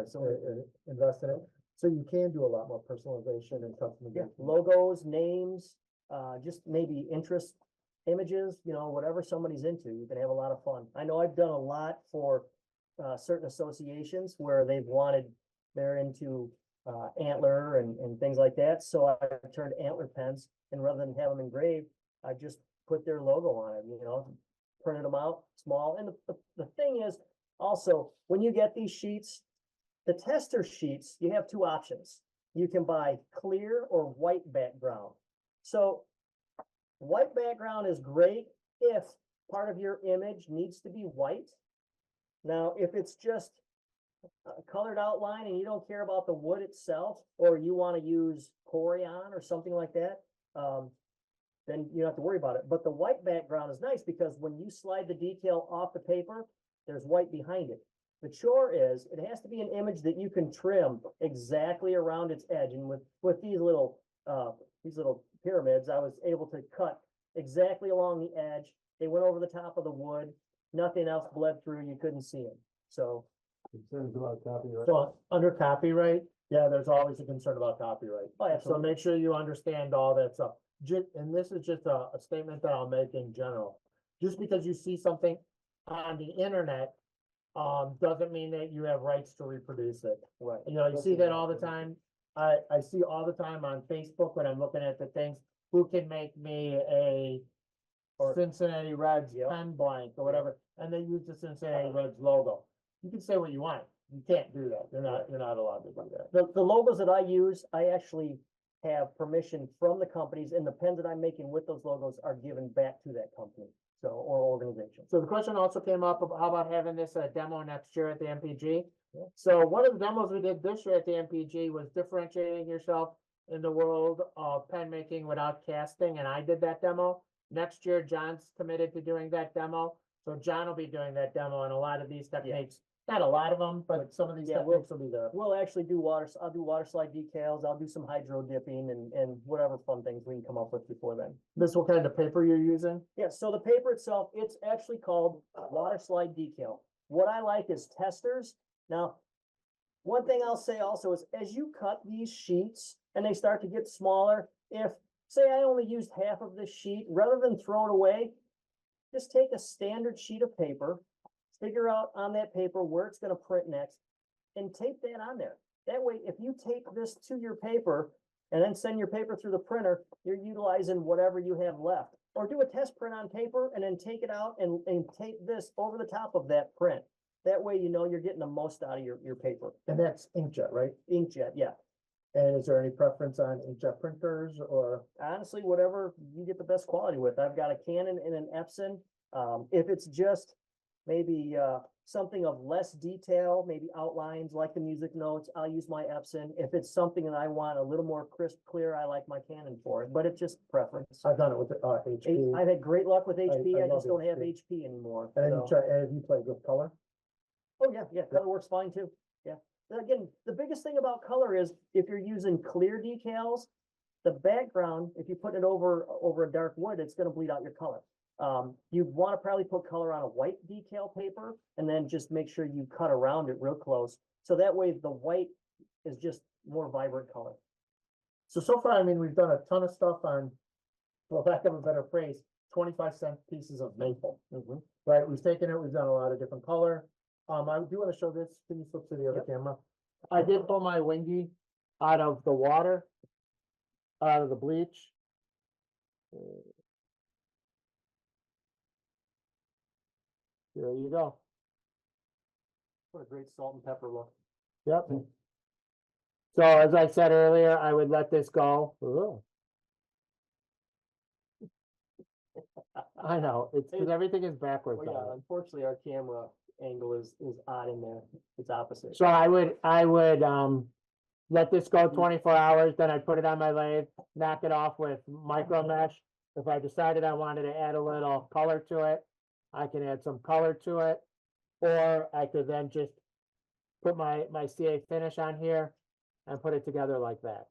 invest in it. So you can do a lot more personalization and customization. logos, names, just maybe interest images, you know, whatever somebody's into, you can have a lot of fun. I know I've done a lot for certain associations where they're into antler and things like that. So I turned antler pens, and rather than have them engraved, I just put their logo on it, you know, printed them out small. And the thing is also, when you get these sheets, the tester sheets, you have two options. You can buy clear or white background. So white background is great if part of your image needs to be white. Now, if it's just a colored outline and you don't care about the wood itself, or you want to use Corian or something like that, then you don't have to worry about it. But the white background is nice because when you slide the decal off the paper, there's white behind it. The chore is, it has to be an image that you can trim exactly around its edge. And with these little pyramids, I was able to cut exactly along the edge. They went over the top of the wood. Nothing else bled through. You couldn't see them. So, Concerns about copyright. so under copyright, yeah, there's always a concern about copyright. Oh, yeah, So make sure you understand all that stuff. And this is just a statement that I'll make in general. Just because you see something on the internet, doesn't mean that you have rights to reproduce it. right. You know, you see that all the time. I see all the time on Facebook when I'm looking at the things, who can make me a Cincinnati Reds Yep. pen blank or whatever, and they use the Cincinnati Reds logo. You can say what you want. You can't do that. You're not allowed to do that. The logos that I use, I actually have permission from the companies, and the pens that I'm making with those logos are given back to that company, so, or organization. So the question also came up of how about having this demo next year at the MPG? So one of the demos we did this year at the MPG was differentiating yourself in the world of pen making without casting, and I did that demo. Next year, John's committed to doing that demo, so John will be doing that demo, and a lot of these techniques, not a lot of them, but some of these Yeah, techniques will be there. We'll actually do I'll do water slide decals, I'll do some hydro dipping and whatever fun things we can come up with before then. This what kind of paper you're using? Yeah, so the paper itself, it's actually called water slide decal. What I like is testers. Now, one thing I'll say also is as you cut these sheets and they start to get smaller, if say I only used half of this sheet, rather than throw it away, just take a standard sheet of paper, figure out on that paper where it's going to print next, and tape that on there. That way, if you tape this to your paper and then send your paper through the printer, you're utilizing whatever you have left. Or do a test print on paper and then take it out and tape this over the top of that print. That way, you know you're getting the most out of your paper. And that's inkjet, right? Inkjet, yeah. And is there any preference on inkjet printers or? Honestly, whatever you get the best quality with. I've got a Canon and an Epson. If it's just maybe something of less detail, maybe outlines like the music notes, I'll use my Epson. If it's something that I want a little more crisp, clear, I like my Canon for it, but it's just preference. I've done it with HP. I've had great luck with HP. I love just don't have HP. HP anymore. And so- have you played with color? Oh, yeah, color works fine too. Yeah. And again, the biggest thing about color is if you're using clear decals, the background, if you put it over a dark wood, it's gonna bleed out your color. You wanna probably put color on a white decal paper and then just make sure you cut around it real close. So that way the white is just more vibrant color. So far, I mean, we've done a ton of stuff on, for lack of a better phrase, 25-cent pieces of maple. Right, we've taken it, we've done a lot of different color. I do want to show this. Can you flip to the other camera? I did pull my wingy out of the water, out of the bleach. There you go. What a great salt and pepper look. Yep. So as I said earlier, I would let this go. Ooh. I know, it's because everything is backwards. Well, yeah, unfortunately, our camera angle is odd in there. It's opposite. So I would let this go 24 hours, then I'd put it on my lathe, knock it off with micro mesh. If I decided I wanted to add a little color to it, I can add some color to it. Or I could then just put my CA finish on here and put it together like that.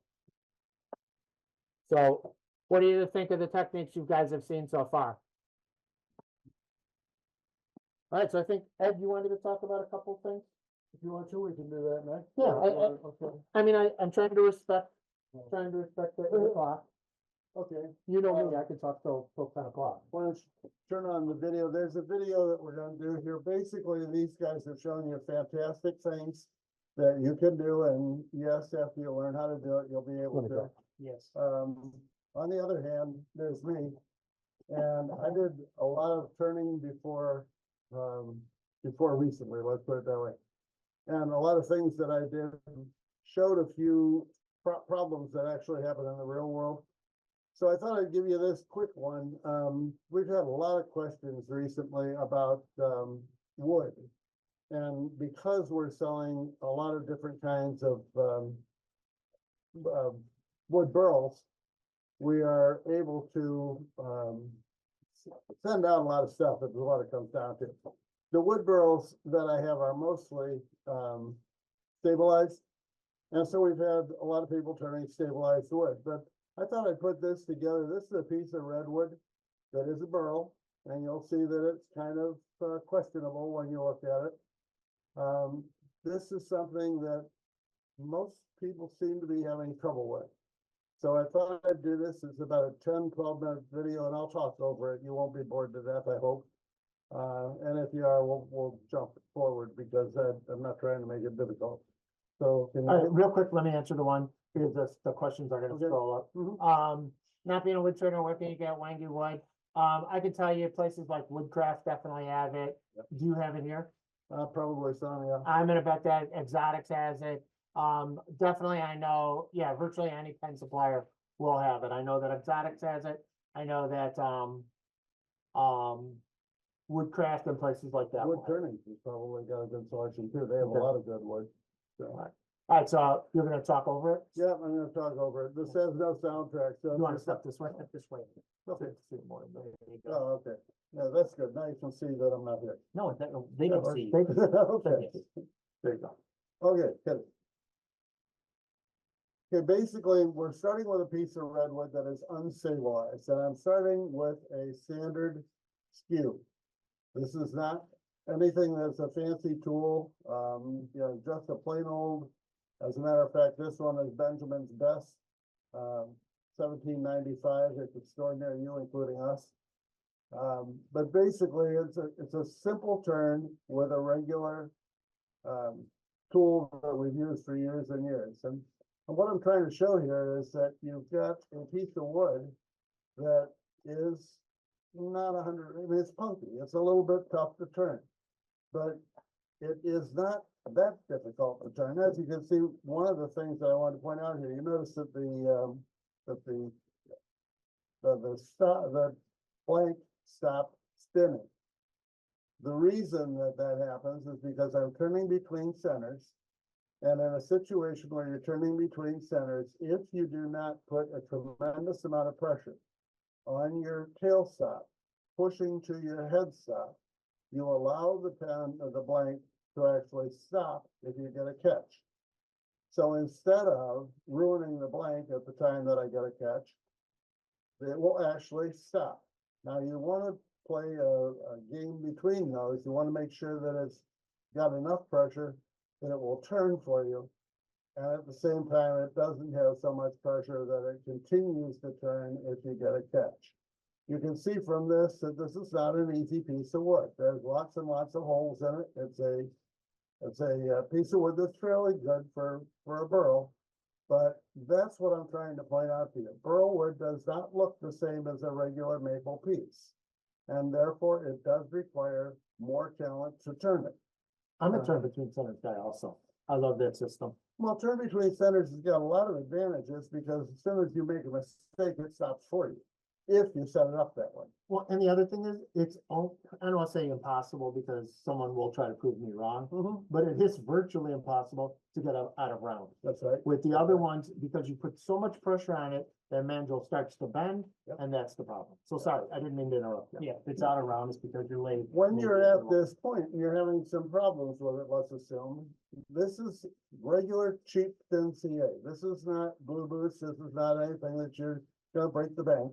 So what do you think of the techniques you guys have seen so far? All right, so I think, Ed, you wanted to talk about a couple of things? If you want to, we can do that next. Yeah, I mean, I'm trying to respect the clock. Okay, You know me, I can talk till 10 o'clock. why don't you turn on the video? There's a video that we're gonna do here. Basically, these guys are showing you fantastic things that you can do, and yes, after you learn how to do it, you'll be able Let me to. go. Yes. On the other hand, there's me, and I did a lot of turning before recently, let's put it that way. And a lot of things that I did showed a few problems that actually happen in the real world. So I thought I'd give you this quick one. We've had a lot of questions recently about wood. And because we're selling a lot of different kinds of wood burls, we are able to send out a lot of stuff. That's what it comes down to. The wood burls that I have are mostly stabilized. And so we've had a lot of people turning stabilized wood, but I thought I'd put this together. This is a piece of redwood that is a burl, and you'll see that it's kind of questionable when you look at it. This is something that most people seem to be having trouble with. So I thought I'd do this. It's about a 10-12 minute video, and I'll talk over it. You won't be bored to death, I hope. And if you are, we'll jump forward because I'm not trying to make it difficult. So can you Real quick, let me answer the one, because the questions are gonna Okay. scroll up. Mhm. Not being a wood turner, where can you get Wangi wood? I can tell you places like Woodcraft definitely have it. Yep. Do you have it here? Probably some, yeah. I'm gonna bet that Exotics has it. Definitely I know, yeah, virtually any pen supplier will have it. I know that Exotics has it. I know that, Woodcraft and places like that. Wood will have it. turnings has probably got a good selection too. They have a Okay. lot of good wood. So, All right, so you're gonna talk over it? yeah, I'm gonna talk over it. This has no soundtrack, so. You wanna step this way? Step this way. Okay. See more. There you go. Oh, okay. Yeah, that's good. Now you can see that I'm not here. No, they don't see. They can- Okay, there you go. Okay, good. Okay, basically, we're starting with a piece of redwood that is unstabilized, and I'm starting with a standard skew. This is not anything that's a fancy tool, you know, just a plain old, as a matter of fact, this one is Benjamin's Best, 1795, it's extraordinary, you including us. But basically, it's a simple turn with a regular, tool that we've used for years and years. And what I'm trying to show here is that you've got a piece of wood that is not 100, I mean, it's punky, it's a little bit tough to turn. But it is not that difficult to turn. As you can see, one of the things that I wanted to point out here, you notice that the blank stopped spinning. The reason that that happens is because I'm turning between centers. And in a situation where you're turning between centers, if you do not put a tremendous amount of pressure on your tail stop, pushing to your head stop, you allow the pen or the blank to actually stop if you get a catch. So instead of ruining the blank at the time that I get a catch, it will actually stop. Now you want to play a game between those. You want to make sure that it's got enough pressure that it will turn for you. And at the same time, it doesn't have so much pressure that it continues to turn if you get a catch. You can see from this that this is not an easy piece of wood. There's lots and lots of holes in it. It's a piece of wood that's fairly good for a burl, but that's what I'm trying to point out to you. Burl wood does not look the same as a regular maple piece, and therefore it does require more talent to turn it. I'm a turn between centers guy also. I love that system. Well, turn between centers has got a lot of advantages because as soon as you make a mistake, it stops for you, if you set it up that way. Well, and the other thing is, it's, I don't want to say impossible because someone will try to prove me wrong, but it is virtually impossible to get out of round. That's right. With the other ones, because you put so much pressure on it, that mandrel starts to bend, Yep. and that's the problem. So sorry, I didn't mean to interrupt you. Yeah, if it's out of round, it's because you're late. When you're at this point, and you're having some problems with it, let's assume, this is regular cheap thin CA. This is not Blue Boost. This is not anything that you're gonna break the bank.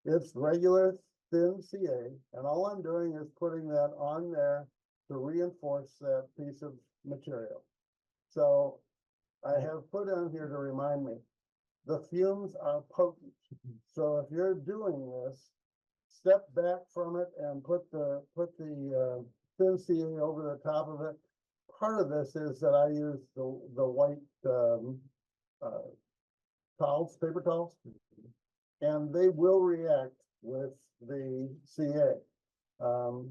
It's regular thin CA, and all I'm doing is putting that on there to reinforce that piece of material. So I have put on here to remind me, the fumes are potent. So if you're doing this, step back from it and put the thin CA over the top of it. Part of this is that I use the white towels, paper towels, and they will react with the CA.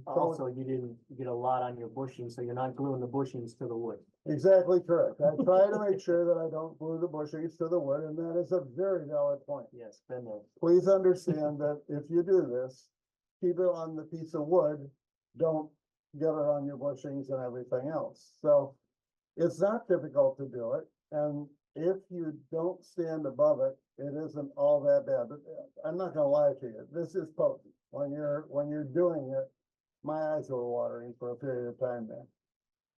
Also, you didn't get a lot on your bushings, so you're not gluing the bushings to the wood. Exactly correct. I try to make sure that I don't glue the bushings to the wood, and that is a very valid point. Yes, been there. Please understand that if you do this, keep it on the piece of wood, don't get it on your bushings and everything else. So it's not difficult to do it, and if you don't stand above it, it isn't all that bad. But I'm not gonna lie to you, this is potent. When you're doing it, my eyes were watering for a period of time there.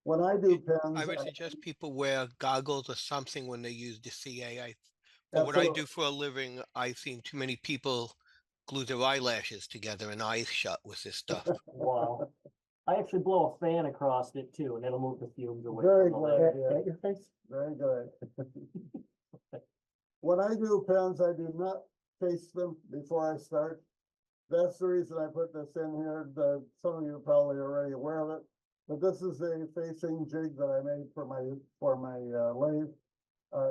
When I do pens, I would suggest people wear goggles or something when they use the CA. For what I Absolutely. do for a living, I've seen too many people glue their eyelashes together and eyes shut with this stuff. Wow. I actually blow a fan across it too, and it'll move the fumes away. Very from the good. lid. Yeah. At your face? Very good. When I do pens, I do not face them before I start. That's the reason I put this in here. Some of you are probably already aware of it, but this is a facing jig that I made for my lathe.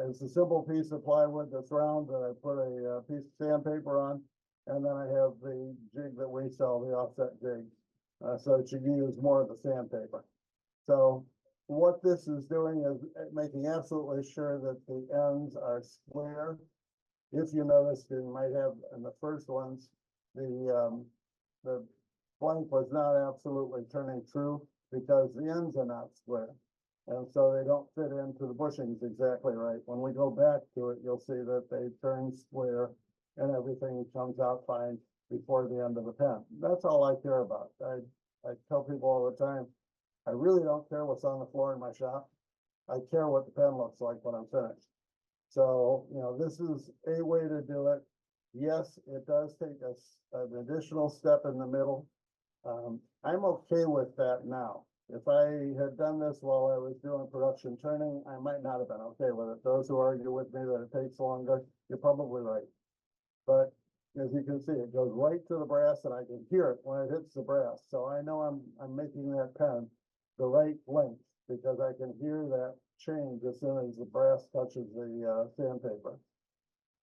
It's a simple piece of plywood that's round that I put a piece of sandpaper on, and then I have the jig that we sell, the offset jig, so that you can use more of the sandpaper. So what this is doing is making absolutely sure that the ends are square. If you noticed, you might have in the first ones, the blank was not absolutely turning true because the ends are not square. And so they don't fit into the bushings exactly right. When we go back to it, you'll see that they turn square and everything comes out fine before the end of the pen. That's all I care about. I tell people all the time, I really don't care what's on the floor in my shop. I care what the pen looks like when I'm finished. So, this is a way to do it. Yes, it does take an additional step in the middle. I'm okay with that now. If I had done this while I was doing production turning, I might not have been okay with it. Those who argue with me that it takes longer, you're probably right. But as you can see, it goes right to the brass and I can hear it when it hits the brass. So I know I'm making that pen the right length because I can hear that change as soon as the brass touches the sandpaper.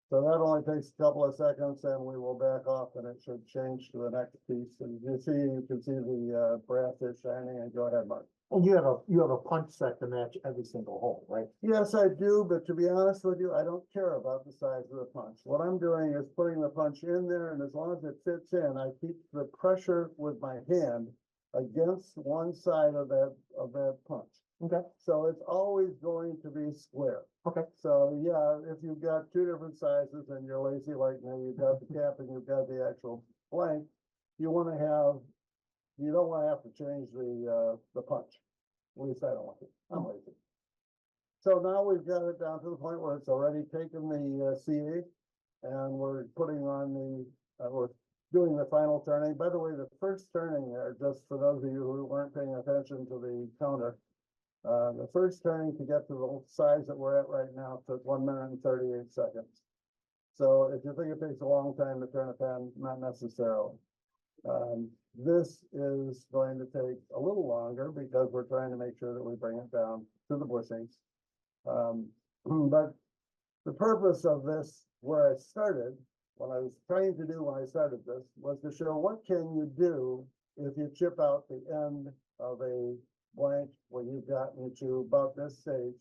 So that only takes a couple of seconds and we will back off and it should change to the next piece. And you can see the brass is shining, and go ahead, Mark. And you have a punch set to match every single hole, right? Yes, I do, but to be honest with you, I don't care about the size of the punch. What I'm doing is putting the punch in there, and as long as it fits in, I keep the pressure with my hand against one side of that punch. Okay. So it's always going to be square. Okay. So yeah, if you've got two different sizes and you're lazy like me, you've got the cap and you've got the actual blank, you don't want to have to change the punch. At least I don't want to. I'm lazy. So now we've got it down to the point where it's already taken the CA, and we're putting on we're doing the final turning. By the way, the first turning there, just for those of you who weren't paying attention to the counter, the first turning to get to the size that we're at right now took 1 minute and 38 seconds. So if you think it takes a long time to turn a pen, not necessarily. This is going to take a little longer because we're trying to make sure that we bring it down to the bushings. But the purpose of this, where I started, what I was trying to do when I started this, was to show what can you do if you chip out the end of a blank when you've gotten to about this stage.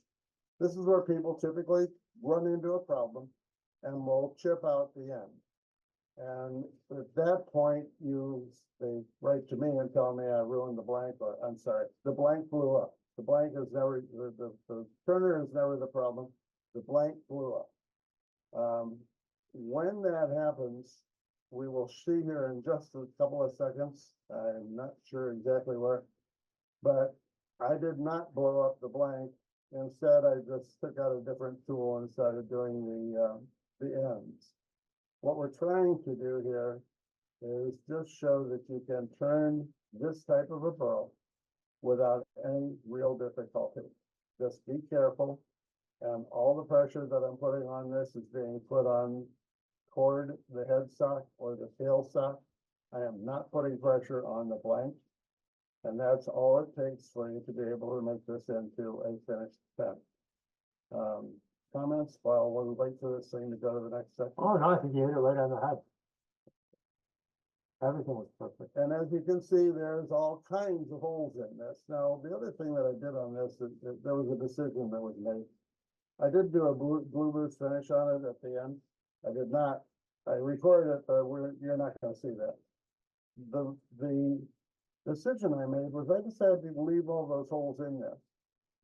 This is where people typically run into a problem and will chip out the end. And at that point, they write to me and tell me I ruined the blank, or I'm sorry, the blank blew up. The blank is never, the turner is never the problem. The blank blew up. When that happens, we will see here in just a couple of seconds. I'm not sure exactly where, but I did not blow up the blank. Instead, I just took out a different tool and started doing the ends. What we're trying to do here is just show that you can turn this type of a burl without any real difficulty. Just be careful, and all the pressure that I'm putting on this is being put on toward the headstock or the tailstock. I am not putting pressure on the blank, and that's all it takes for you to be able to make this into a finished pen. Comments while we wait for this thing to go to the next section? Oh, no, I think you hit it right on the head. Everything was perfect. And as you can see, there's all kinds of holes in this. Now, the other thing that I did on this is that there was a decision that was made. I did do a glue boost finish on it at the end. I did not. I recorded it, but you're not going to see that. The decision I made was I decided to leave all those holes in there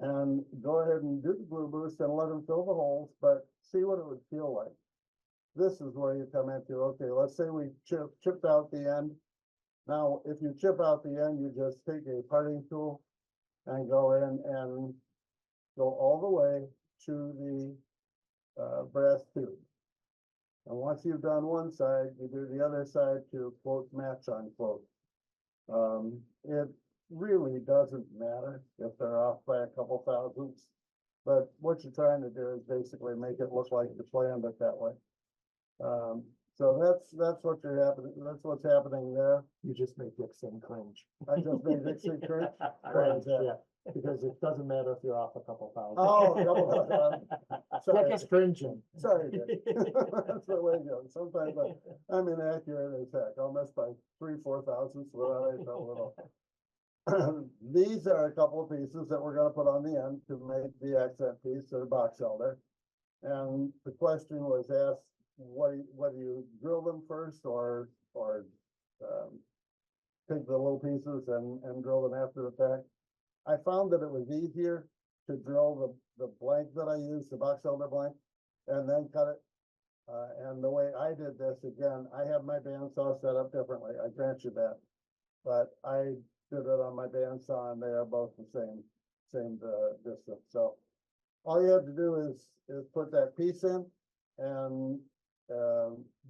and go ahead and do the glue boost and let them fill the holes, but see what it would feel like. This is where you come into, okay, let's say we chipped out the end. Now, if you chip out the end, you just take a parting tool and go in and go all the way to the brass tube. And once you've done one side, you do the other side to quote match unquote. It really doesn't matter if they're off by a couple thousandths, but what you're trying to do is basically make it look like you planned it that way. So that's what you're happening. That's what's happening there. You just made Dixon cringe. I just made Dixon cringe. Right, yeah, because it doesn't matter if you're off a couple thousand. Oh, a couple thousand. Sorry. Dick is cringing. Sorry, Dick. That's the way it goes. Sometimes I'm inaccurate as heck. I'll miss by 3-4 thousandths without I know little. These are a couple of pieces that we're going to put on the end to make the accent piece or box elder. And the question was asked, whether you drill them first or take the little pieces and drill them after the fact. I found that it was easier to drill the blank that I used, the box elder blank, and then cut it. And the way I did this, again, I have my bandsaw set up differently. I grant you that, but I did it on my bandsaw, and they are both the same distance. So all you have to do is put that piece in and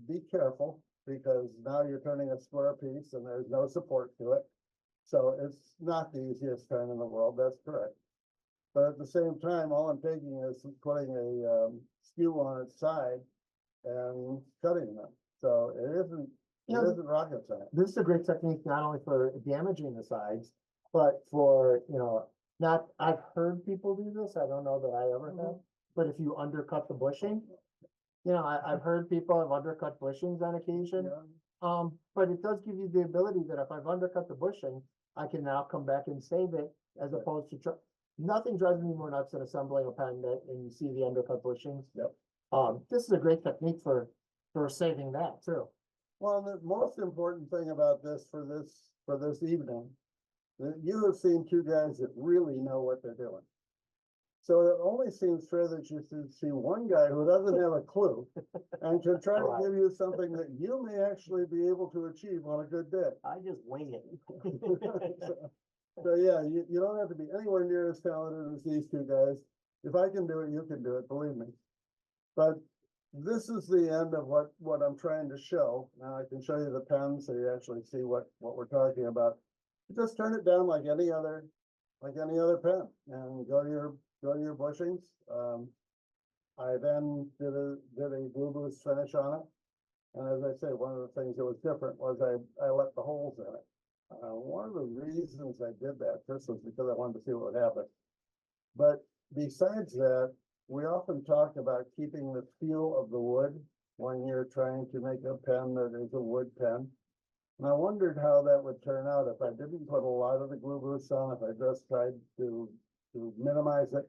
be careful, because now you're turning a square piece and there's no support to it. So it's not the easiest turn in the world, that's correct. But at the same time, all I'm taking is putting a skew on its side and cutting them. So it isn't rocket science. This is a great technique, not only for damaging the sides, but for, I've heard people do this. I don't know that I ever have, but if you undercut the bushing, I've heard people have undercut bushings on occasion. Yeah. But it does give you the ability that if I've undercut the bushing, I can now come back and save it as opposed to, nothing drives me more nuts than assembling a pen that, and you see the undercut bushings. Yep. This is a great technique for saving that too. Well, the most important thing about this for this evening, that you have seen two guys that really know what they're doing. So it only seems fair that you should see one guy who doesn't have a clue and can try to Right. give you something that you may actually be able to achieve on a good day. I just wing it. So yeah, you don't have to be anywhere near as talented as these two guys. If I can do it, you can do it, believe me. But this is the end of what I'm trying to show. Now I can show you the pen so you actually see what we're talking about. Just turn it down like any other pen and go to your bushings. I then did a glue boost finish on it. And as I say, one of the things that was different was I left the holes in it. One of the reasons I did that, first was because I wanted to see what would happen. But besides that, we often talk about keeping the feel of the wood when you're trying to make a pen that is a wood pen. And I wondered how that would turn out if I didn't put a lot of the glue boost on, if I just tried to minimize it.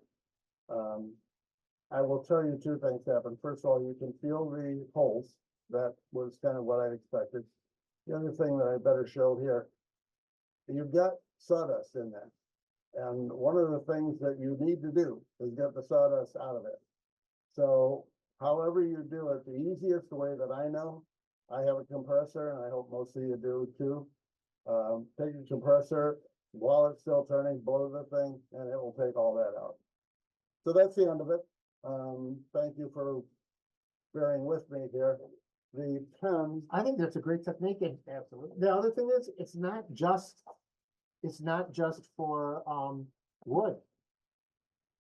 I will tell you two things happen. First of all, you can feel the holes. That was kind of what I expected. The other thing that I better show here, you've got sawdust in there. And one of the things that you need to do is get the sawdust out of it. So however you do it, the easiest way that I know, I have a compressor and I hope most of you do too. Take a compressor while it's still turning, blow the thing, and it will take all that out. So that's the end of it. Thank you for bearing with me here. The pen, I think that's a great technique, and Absolutely. the other thing is, it's not just for, wood.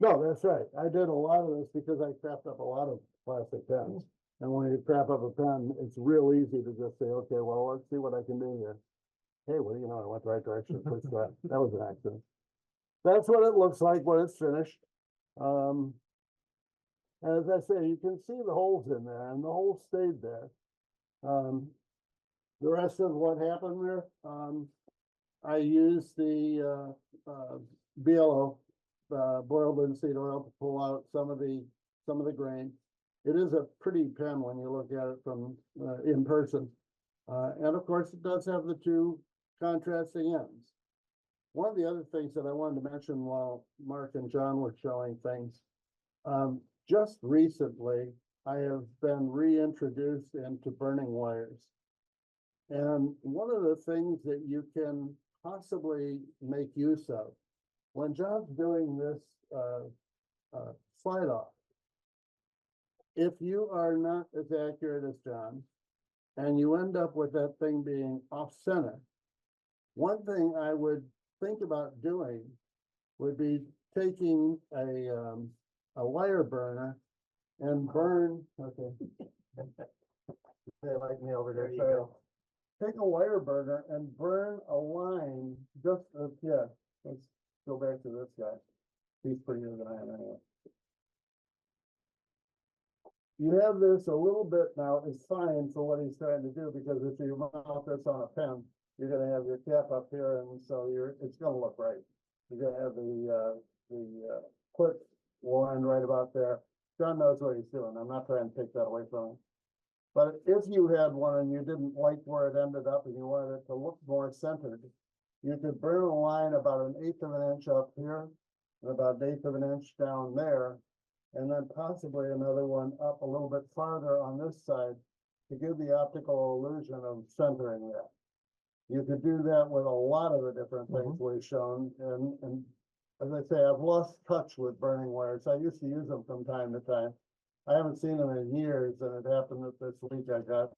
No, that's right. I did a lot of this because I craft up a lot of plastic pens. And when you craft up a pen, it's real easy to just say, okay, well, let's see what I can do here. Hey, what do you know? I went the right direction. Push that. That was an accident. That's what it looks like when it's finished. As I say, you can see the holes in there, and the holes stayed there. The rest of what happened there, I used the BLO, boiled linseed oil, to pull out some of the grain. It is a pretty pen when you look at it from in person, and of course it does have the two contrasting ends. One of the other things that I wanted to mention while Mark and John were showing things, just recently I have been reintroduced into burning wires. And one of the things that you can possibly make use of, when John's doing this slide off, if you are not as accurate as John, and you end up with that thing being off center, one thing I would think about doing would be taking a wire burner and burn, okay. They like me over there, sorry. Take a wire burner and burn a line, just, yeah, let's go back to this guy. He's prettier than I am anyway. You have this a little bit now, it's fine for what he's trying to do, because if you mount this on a pen, you're gonna have your cap up here, and so it's gonna look right. You're gonna have the clip line right about there. John knows what he's doing. I'm not trying to take that away from him. But if you had one and you didn't like where it ended up and you wanted it to look more centered, you could burn a line about 1/8 of an inch up here and about 1/8 of an inch down there, and then possibly another one up a little bit farther on this side to give the optical illusion of centering that. You could do that with a lot of the different things we've shown, and as I say, I've lost touch with burning wires. I used to use them from time to time. I haven't seen them in years, and it happened that this week I got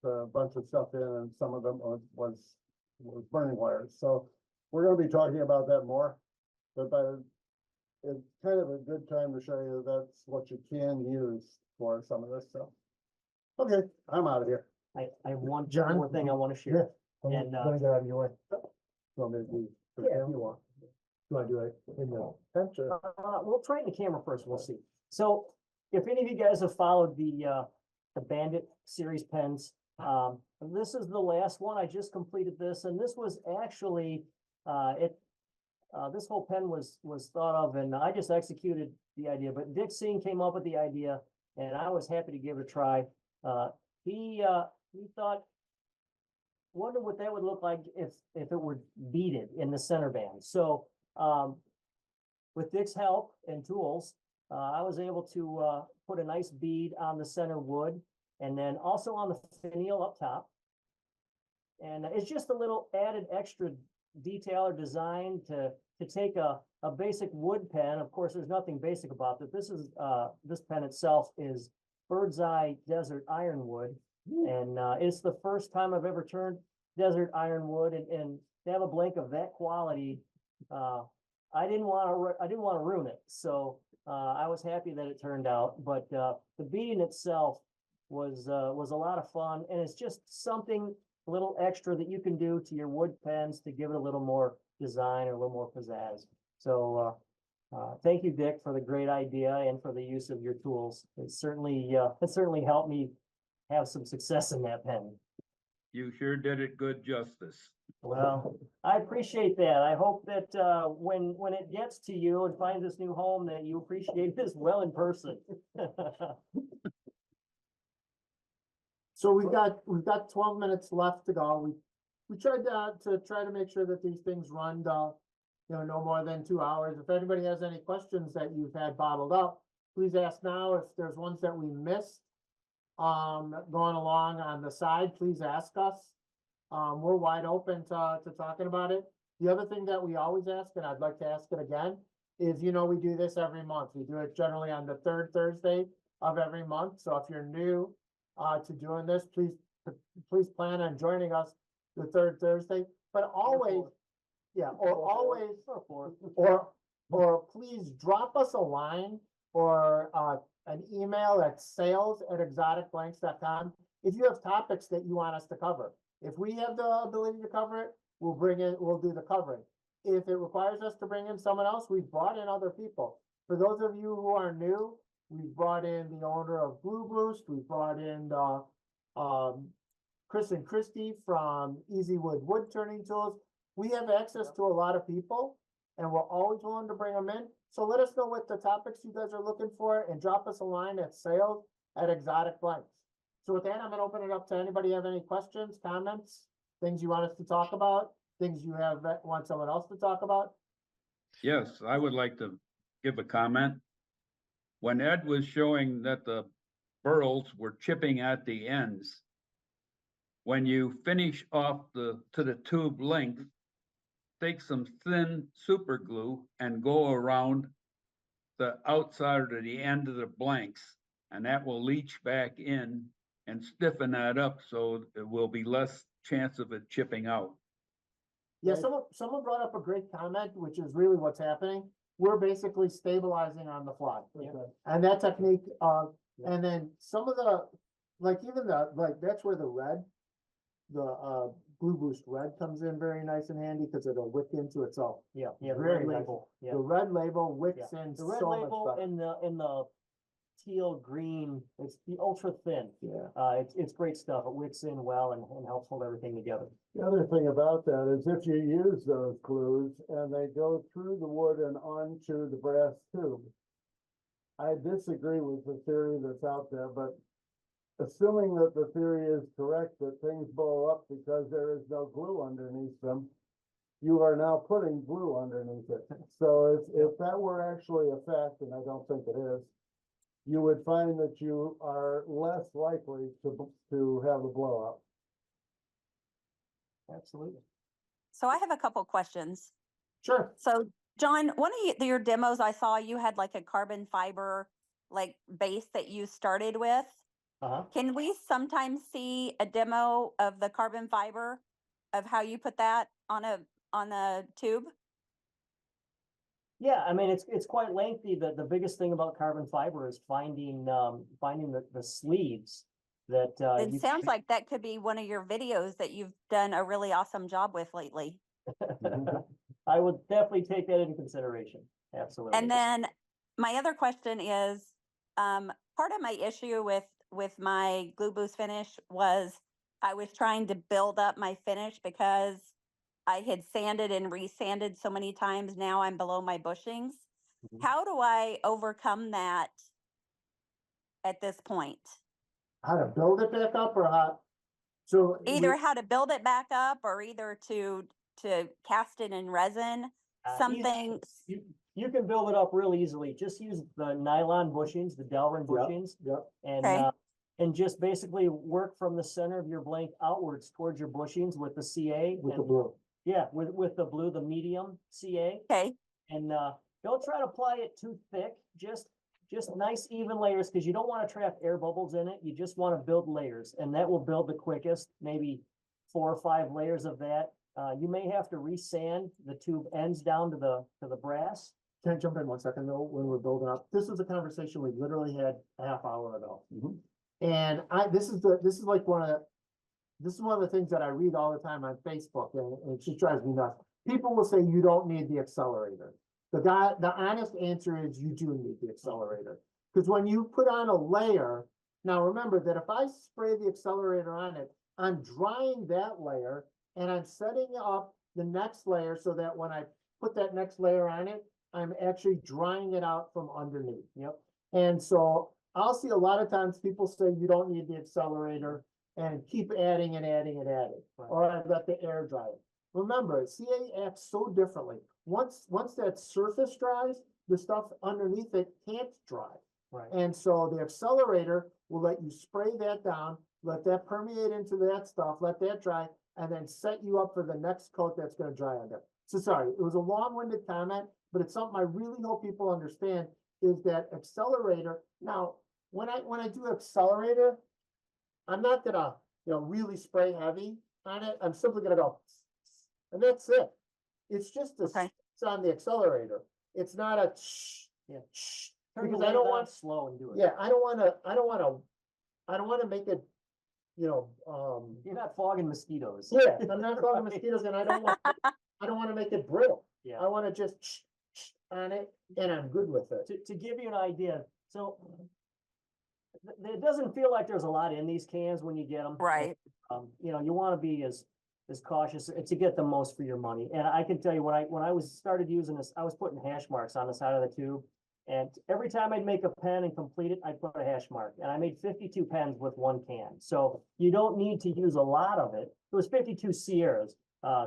a bunch of stuff in, and some of them was burning wires. So we're going to be talking about that more, but it's kind of a good time to show you that's what you can use for some of this stuff. Okay, I'm out of here. I have one John? more thing I want to share. Yeah. And, Let me get out of your way. So maybe Yeah, if you want. Do I do it in the center? We'll try it in the camera first, we'll see. So if any of you guys have followed the Bandit series pens, this is the last one. I just completed this, and this was actually, this whole pen was thought of, and I just executed the idea, but Dick Singh came up with the idea, and I was happy to give it a try. He thought, wonder what that would look like if it were beaded in the center band. So, with Dick's help and tools, I was able to put a nice bead on the center wood, and then also on the finial up top. And it's just a little added extra detail or design to take a basic wood pen. Of course, there's nothing basic about it. This pen itself is bird's eye desert ironwood, and it's the first time I've ever turned desert ironwood, and to have a blank of that quality, I didn't want to ruin it. So I was happy that it turned out. But the beading itself was a lot of fun, and it's just something a little extra that you can do to your wood pens to give it a little more design or a little more pizzazz. So thank you, Dick, for the great idea and for the use of your tools. It certainly helped me have some success in that pen. You sure did it good justice. Well, I appreciate that. I hope that when it gets to you and finds this new home, that you appreciate it as well in person. So we've got 12 minutes left to go. We tried to make sure that these things run, no more than 2 hours. If anybody has any questions that you've had bottled up, please ask now. If there's ones that we missed, going along on the side, please ask us. We're wide open to talking about it. The other thing that we always ask, and I'd like to ask it again, is, we do this every month. We do it generally on the third Thursday of every month. So if you're new to doing this, please plan on joining us the third Thursday, but always, or please drop us a line or an email at sales@exoticblanks.com if you have topics that you want us to cover. If we have the ability to cover it, we'll do the covering. If it requires us to bring in someone else, we've brought in other people. For those of you who are new, we've brought in the owner of Blue Boost. We've brought in Chris and Christy from Easywood Wood Turning Tools. We have access to a lot of people, and we're always willing to bring them in. So let us know what the topics you guys are looking for, and drop us a line at sales@exoticblanks. So with that, I'm gonna open it up to anybody have any questions, comments, things you want us to talk about, things you want someone else to talk about? Yes, I would like to give a comment. When Ed was showing that the burls were chipping at the ends, when you finish off to the tube length, take some thin super glue and go around the outside of the end of the blanks, and that will leach back in and stiffen that up, so it will be less chance of it chipping out. Yeah, someone brought up a great comment, which is really what's happening. We're basically stabilizing on the fly. And that technique, and then some of the, that's where the Blue Boost red comes in very nice and handy, because it'll wick into itself. Yeah, the Very red nice. label. Yeah. The red label wicks in The red so much label better. and the teal green, it's the ultra thin. Yeah. It's great stuff. It wicks in well and helps hold everything together. The other thing about that is if you use those glues and they go through the wood and onto the brass tube, I disagree with the theory that's out there, but assuming that the theory is correct, that things blow up because there is no glue underneath them, you are now putting glue underneath it. So if that were actually a fact, and I don't think it is, you would find that you are less likely to have a blow up. Absolutely. So I have a couple questions. Sure. So John, one of your demos I saw, you had like a carbon fiber base that you started with. Can we sometimes see a demo of the carbon fiber, of how you put that on a tube? Yeah, I mean, it's quite lengthy. The biggest thing about carbon fiber is finding the sleeves that It sounds like that could be one of your videos that you've done a really awesome job with lately. I would definitely take that into consideration. Absolutely. And then my other question is, part of my issue with my Glue Boost finish was I was trying to build up my finish, because I had sanded and resanded so many times, now I'm below my bushings. Mhm. How do I overcome that at this point? How to build it back up or how? So. Either how to build it back up or either to cast it in resin, something. You can build it up real easily. Just use the nylon bushings, the Delrin bushings. Yep. Okay. And just basically work from the center of your blank outwards towards your bushings with the CA. With the and- blue. Yeah, with the blue, the medium CA. Okay. And don't try to apply it too thick, just nice even layers, because you don't want to trap air bubbles in it. You just want to build layers, and that will build the quickest, maybe 4 or 5 layers of that. You may have to resand the tube ends down to the brass. Can I jump in 1 second though, when we're building up? This was a conversation we literally had a half hour ago. And this is like one of the things that I read all the time on Facebook, and it just drives me nuts. People will say you don't need the accelerator. The honest answer is you do need the accelerator. Because when you put on a layer, now remember that if I spray the accelerator on it, I'm drying that layer and I'm setting up the next layer so that when I put that next layer on it, I'm actually drying it out from underneath. Yep. And so I'll see a lot of times people say you don't need the accelerator and keep adding and adding and adding, Right. or I let the air dry it. Remember, CA acts so differently. Once that surface dries, the stuff underneath it can't dry. Right. And so the accelerator will let you spray that down, let that permeate into that stuff, let that dry, and then set you up for the next coat that's gonna dry on there. So sorry, it was a long-winded comment, but it's something I really hope people understand is that accelerator. Now, when I do accelerator, I'm not gonna, really spray heavy on it. I'm simply gonna go, and that's it. It's just it's on the accelerator. It's not a Yeah. because Turn I the don't lid want on slow and do it. Yeah, I don't wanna make it, You're not fogging mosquitoes. yeah, I'm not fogging mosquitoes and I don't wanna make it brittle. Yeah. I wanna just on it and I'm good with it. To give you an idea, so it doesn't feel like there's a lot in these cans when you get them. Right. You want to be as cautious to get the most for your money. And I can tell you when I started using this, I was putting hash marks on the side of the tube. And every time I'd make a pen and complete it, I'd put a hash mark. And I made 52 pens with 1 can. So you don't need to use a lot of it. It was 52 Sierras.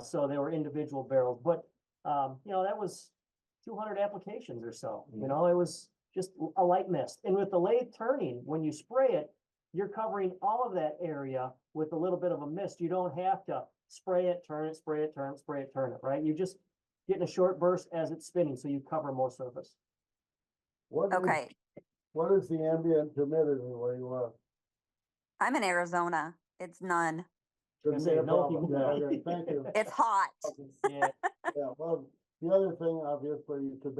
So they were individual barrels, but that was 200 applications or so. It was just a light mist. And with the lathe turning, when you spray it, you're covering all of that area with a little bit of a mist. You don't have to spray it, turn it, spray it, turn it, spray it, turn it, right? You're just getting a short burst as it's spinning, so you cover more surface. Okay. What is the ambient humidity where you are? I'm in Arizona. It's none. Shouldn't say be a no problem. humidity. Okay, thank you. It's hot. Yeah. Yeah, well, the other thing, obviously, you could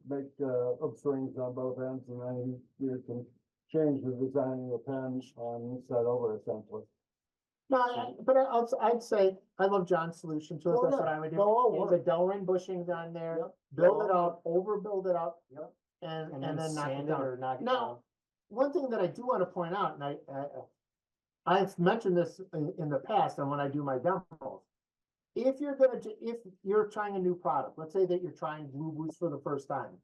make upswings on both ends, and then you can change the design of the pen and set over essentially. No, but I'd say I love John's solution to it. Oh, That's yeah. what I would do. Go all Put the Delrin bushings on there, Yep. build it Go up, overbuild it up, Yep. and then knock it sand down. or knock it Now, down. one thing that I do want to point out, and I've mentioned this in the past, and when I do my demos, if you're trying a new product, let's say that you're trying Glue Boost for the first time,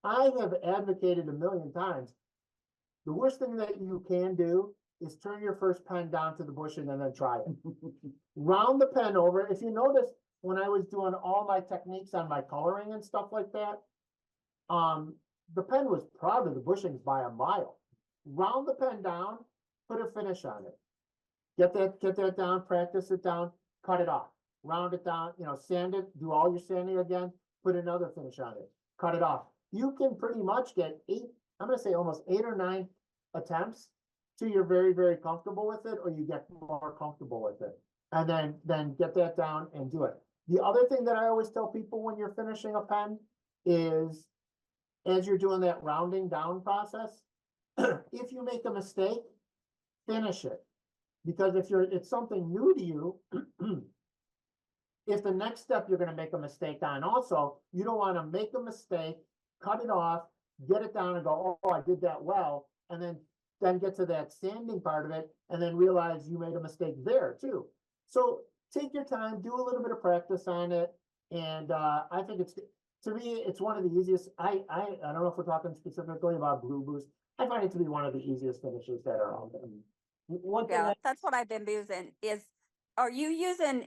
I have advocated a million times. The worst thing that you can do is turn your first pen down to the bushing and then try it. Round the pen over. If you notice, when I was doing all my techniques on my coloring and stuff like that, the pen was proud of the bushings by a mile. Round the pen down, put a finish on it. Get that down, practice it down, cut it off, round it down, sand it, do all your sanding again, put another finish on it, cut it off. You can pretty much get I'm gonna say almost 8 or 9 attempts till you're very, very comfortable with it, or you get more comfortable with it. And then get that down and do it. The other thing that I always tell people when you're finishing a pen is, as you're doing that rounding down process, if you make a mistake, finish it. Because if it's something new to you, if the next step you're gonna make a mistake on also, you don't wanna make a mistake, cut it off, get it down and go, oh, I did that well, and then get to that sanding part of it, and then realize you made a mistake there too. So take your time, do a little bit of practice on it. And, I think to me, it's one of the easiest, I don't know if we're talking specifically about Blue Boost. I find it to be one of the easiest finishes that are out there. One thing, Yeah, that's what I've been using are you using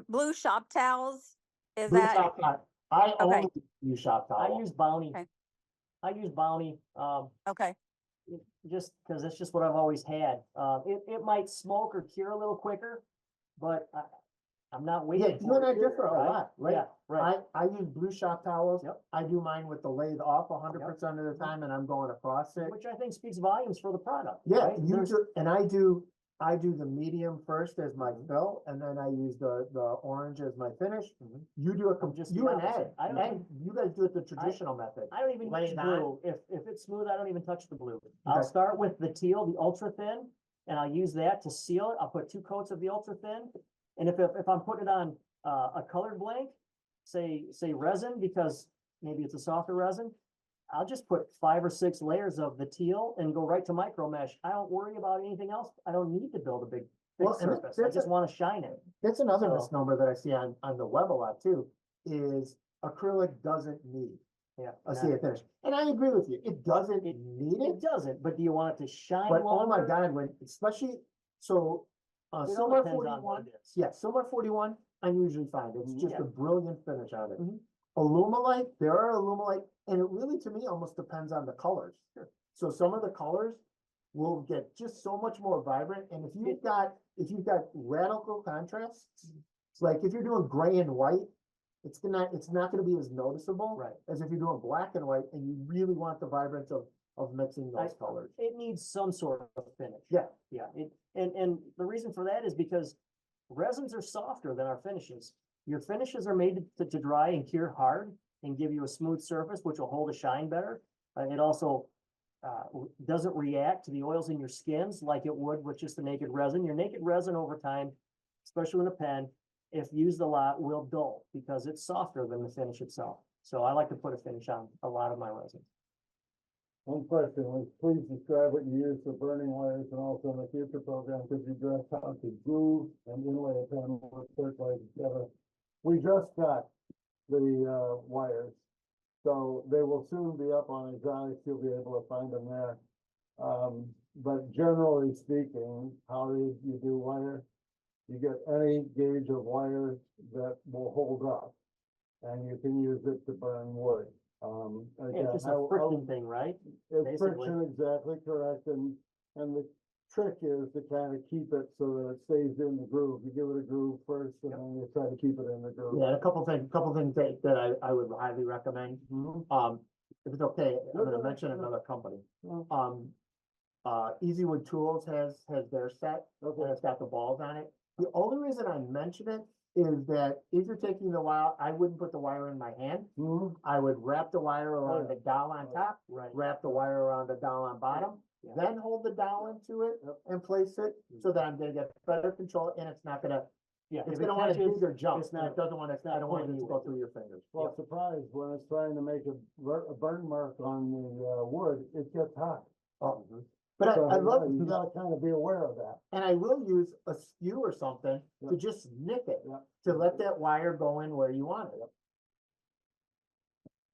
blue shop towels? Is Blue that, shop towel. I Okay. only use shop I towel. use Bounty. Okay. I use Bounty, okay, just because it's just what I've always had. It might smoke or cure a little quicker, but I'm not Yeah, waiting. you for and I it, differ a right? lot, right? Yeah, right. I use blue shop towels. Yep. I do mine with the lathe off 100% of the time, and I'm going across it. Which I think speaks volumes for the product. Yeah, right? you There's- do, and I do the medium first as my fill, and then I use the orange as my finish. You do it, Just you the and opposite. Ed, I don't- and you guys do it the traditional method. I don't even Lay use it on. blue. If it's smooth, I don't even touch the blue. Okay. I'll start with the teal, the ultra thin, and I'll use that to seal it. I'll put 2 coats of the ultra thin. And if I'm putting it on a colored blank, say resin, because maybe it's a softer resin, I'll just put 5 or 6 layers of the teal and go right to micro mesh. I don't worry about anything else. I don't need to build a big thick Well, and surface. I that's just want to shine it. That's another So- misnomer that I see on the web a lot too, is acrylic doesn't need Yeah. a CA finish. And I agree with you, it doesn't need It it, doesn't, but do you want it to shine but oh my longer? God, especially, so, It all Silver depends on what 41, it is. yeah, Silver 41, I'm usually fine, it's just Yeah. a brilliant finish on it. Mhm. Illumalite, there are Illumalite, and it really, to me, almost depends on the colors. So some of the colors will get just so much more vibrant, and if you've got radical contrasts, like if you're doing gray and white, it's not gonna be as noticeable. Right. As if you're doing black and white, and you really want the vibrance of mixing those colors. It needs some sort of finish. Yeah. Yeah, and the reason for that is because resins are softer than our finishes. Your finishes are made to dry and cure hard and give you a smooth surface, which will hold a shine better. It also doesn't react to the oils in your skins like it would with just the naked resin. Your naked resin over time, especially in a pen, if used a lot, will dull because it's softer than the finish itself. So I like to put a finish on a lot of my resins. One question was, please describe what you use for burning wires and also in the future program, could you address how to glue and inlay a pen with circulated together? We just got the wires, so they will soon be up on Exotics, you'll be able to find them there. But generally speaking, how do you do wire? You get any gauge of wire that will hold up, and you can use it to burn wood. Yeah, Again, it's just a friction thing, right? it's basically. friction, exactly correct, and the trick is to kind of keep it so that it stays in the groove. You give it a groove first, and then you try to keep it in the groove. Yeah, a couple things that I would highly recommend. If it's okay, I'm gonna mention another company. Easywood Tools has their set, and it's got the balls on it. The only reason I mention it is that if you're taking the wire, I wouldn't put the wire in my hand. I would wrap the wire around the dowel on top, Right. wrap the wire around the dowel on bottom, Yeah. then hold the dowel into it and place it so that I'm gonna get better control, and it's not gonna, Yeah. it's if it gonna wanna catches, dig or jump, it's and not- it doesn't wanna, I don't want it to pointing go you. through your fingers. Well, surprised when it's trying to make a burn mark on the wood, it gets hot. Oh, But So, I love, you gotta kind of be aware of that. and I will use a skew or something Yeah. to just nip it, Yeah. to let that wire go in where you want it.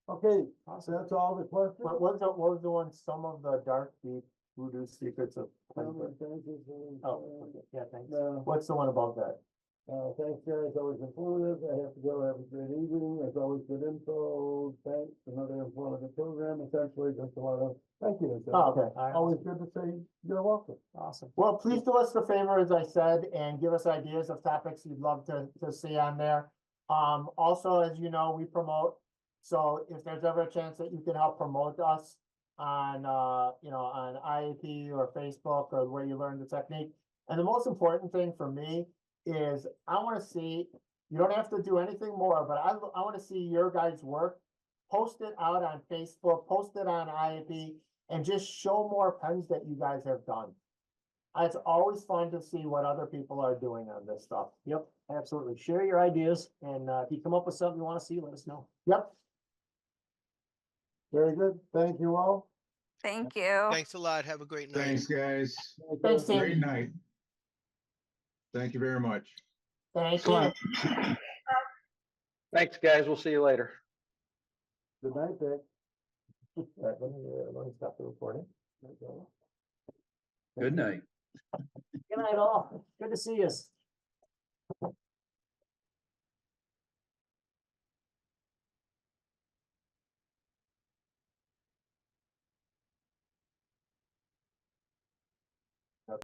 Okay, so that's all the questions? What was the one, some of the dark deep voodoo secrets of Cleveland? Oh, okay, yeah, thanks. What's the one above that? Thanks, guys, always informative, I have to go, have a great evening, there's always good info, thanks, another informative program, essentially just a lot of thank you. Oh, okay. Always good to say you're welcome. Awesome. Well, please do us the favor, as I said, and give us ideas of topics you'd love to see on there. Also, as you know, we promote, so if there's ever a chance that you can help promote us on, on IAP or Facebook or where you learn the technique. And the most important thing for me is I want to see, you don't have to do anything more, but I want to see your guys' work. Post it out on Facebook, post it on IAP, and just show more pens that you guys have done. It's always fun to see what other people are doing on this stuff. Yep, absolutely. Share your ideas, and if you come up with something you want to see, let us know. Yep. Very good, thank you all. thank you. Thanks a lot. Have a great night. Thanks, guys. Thanks, Sam. Great night. Thank you very much. Thank you. Excellent. Thanks, guys. We'll see you later. Good night, Dick. All right, let me stop the recording. There we go. Good night. Good night, all. Good to see you.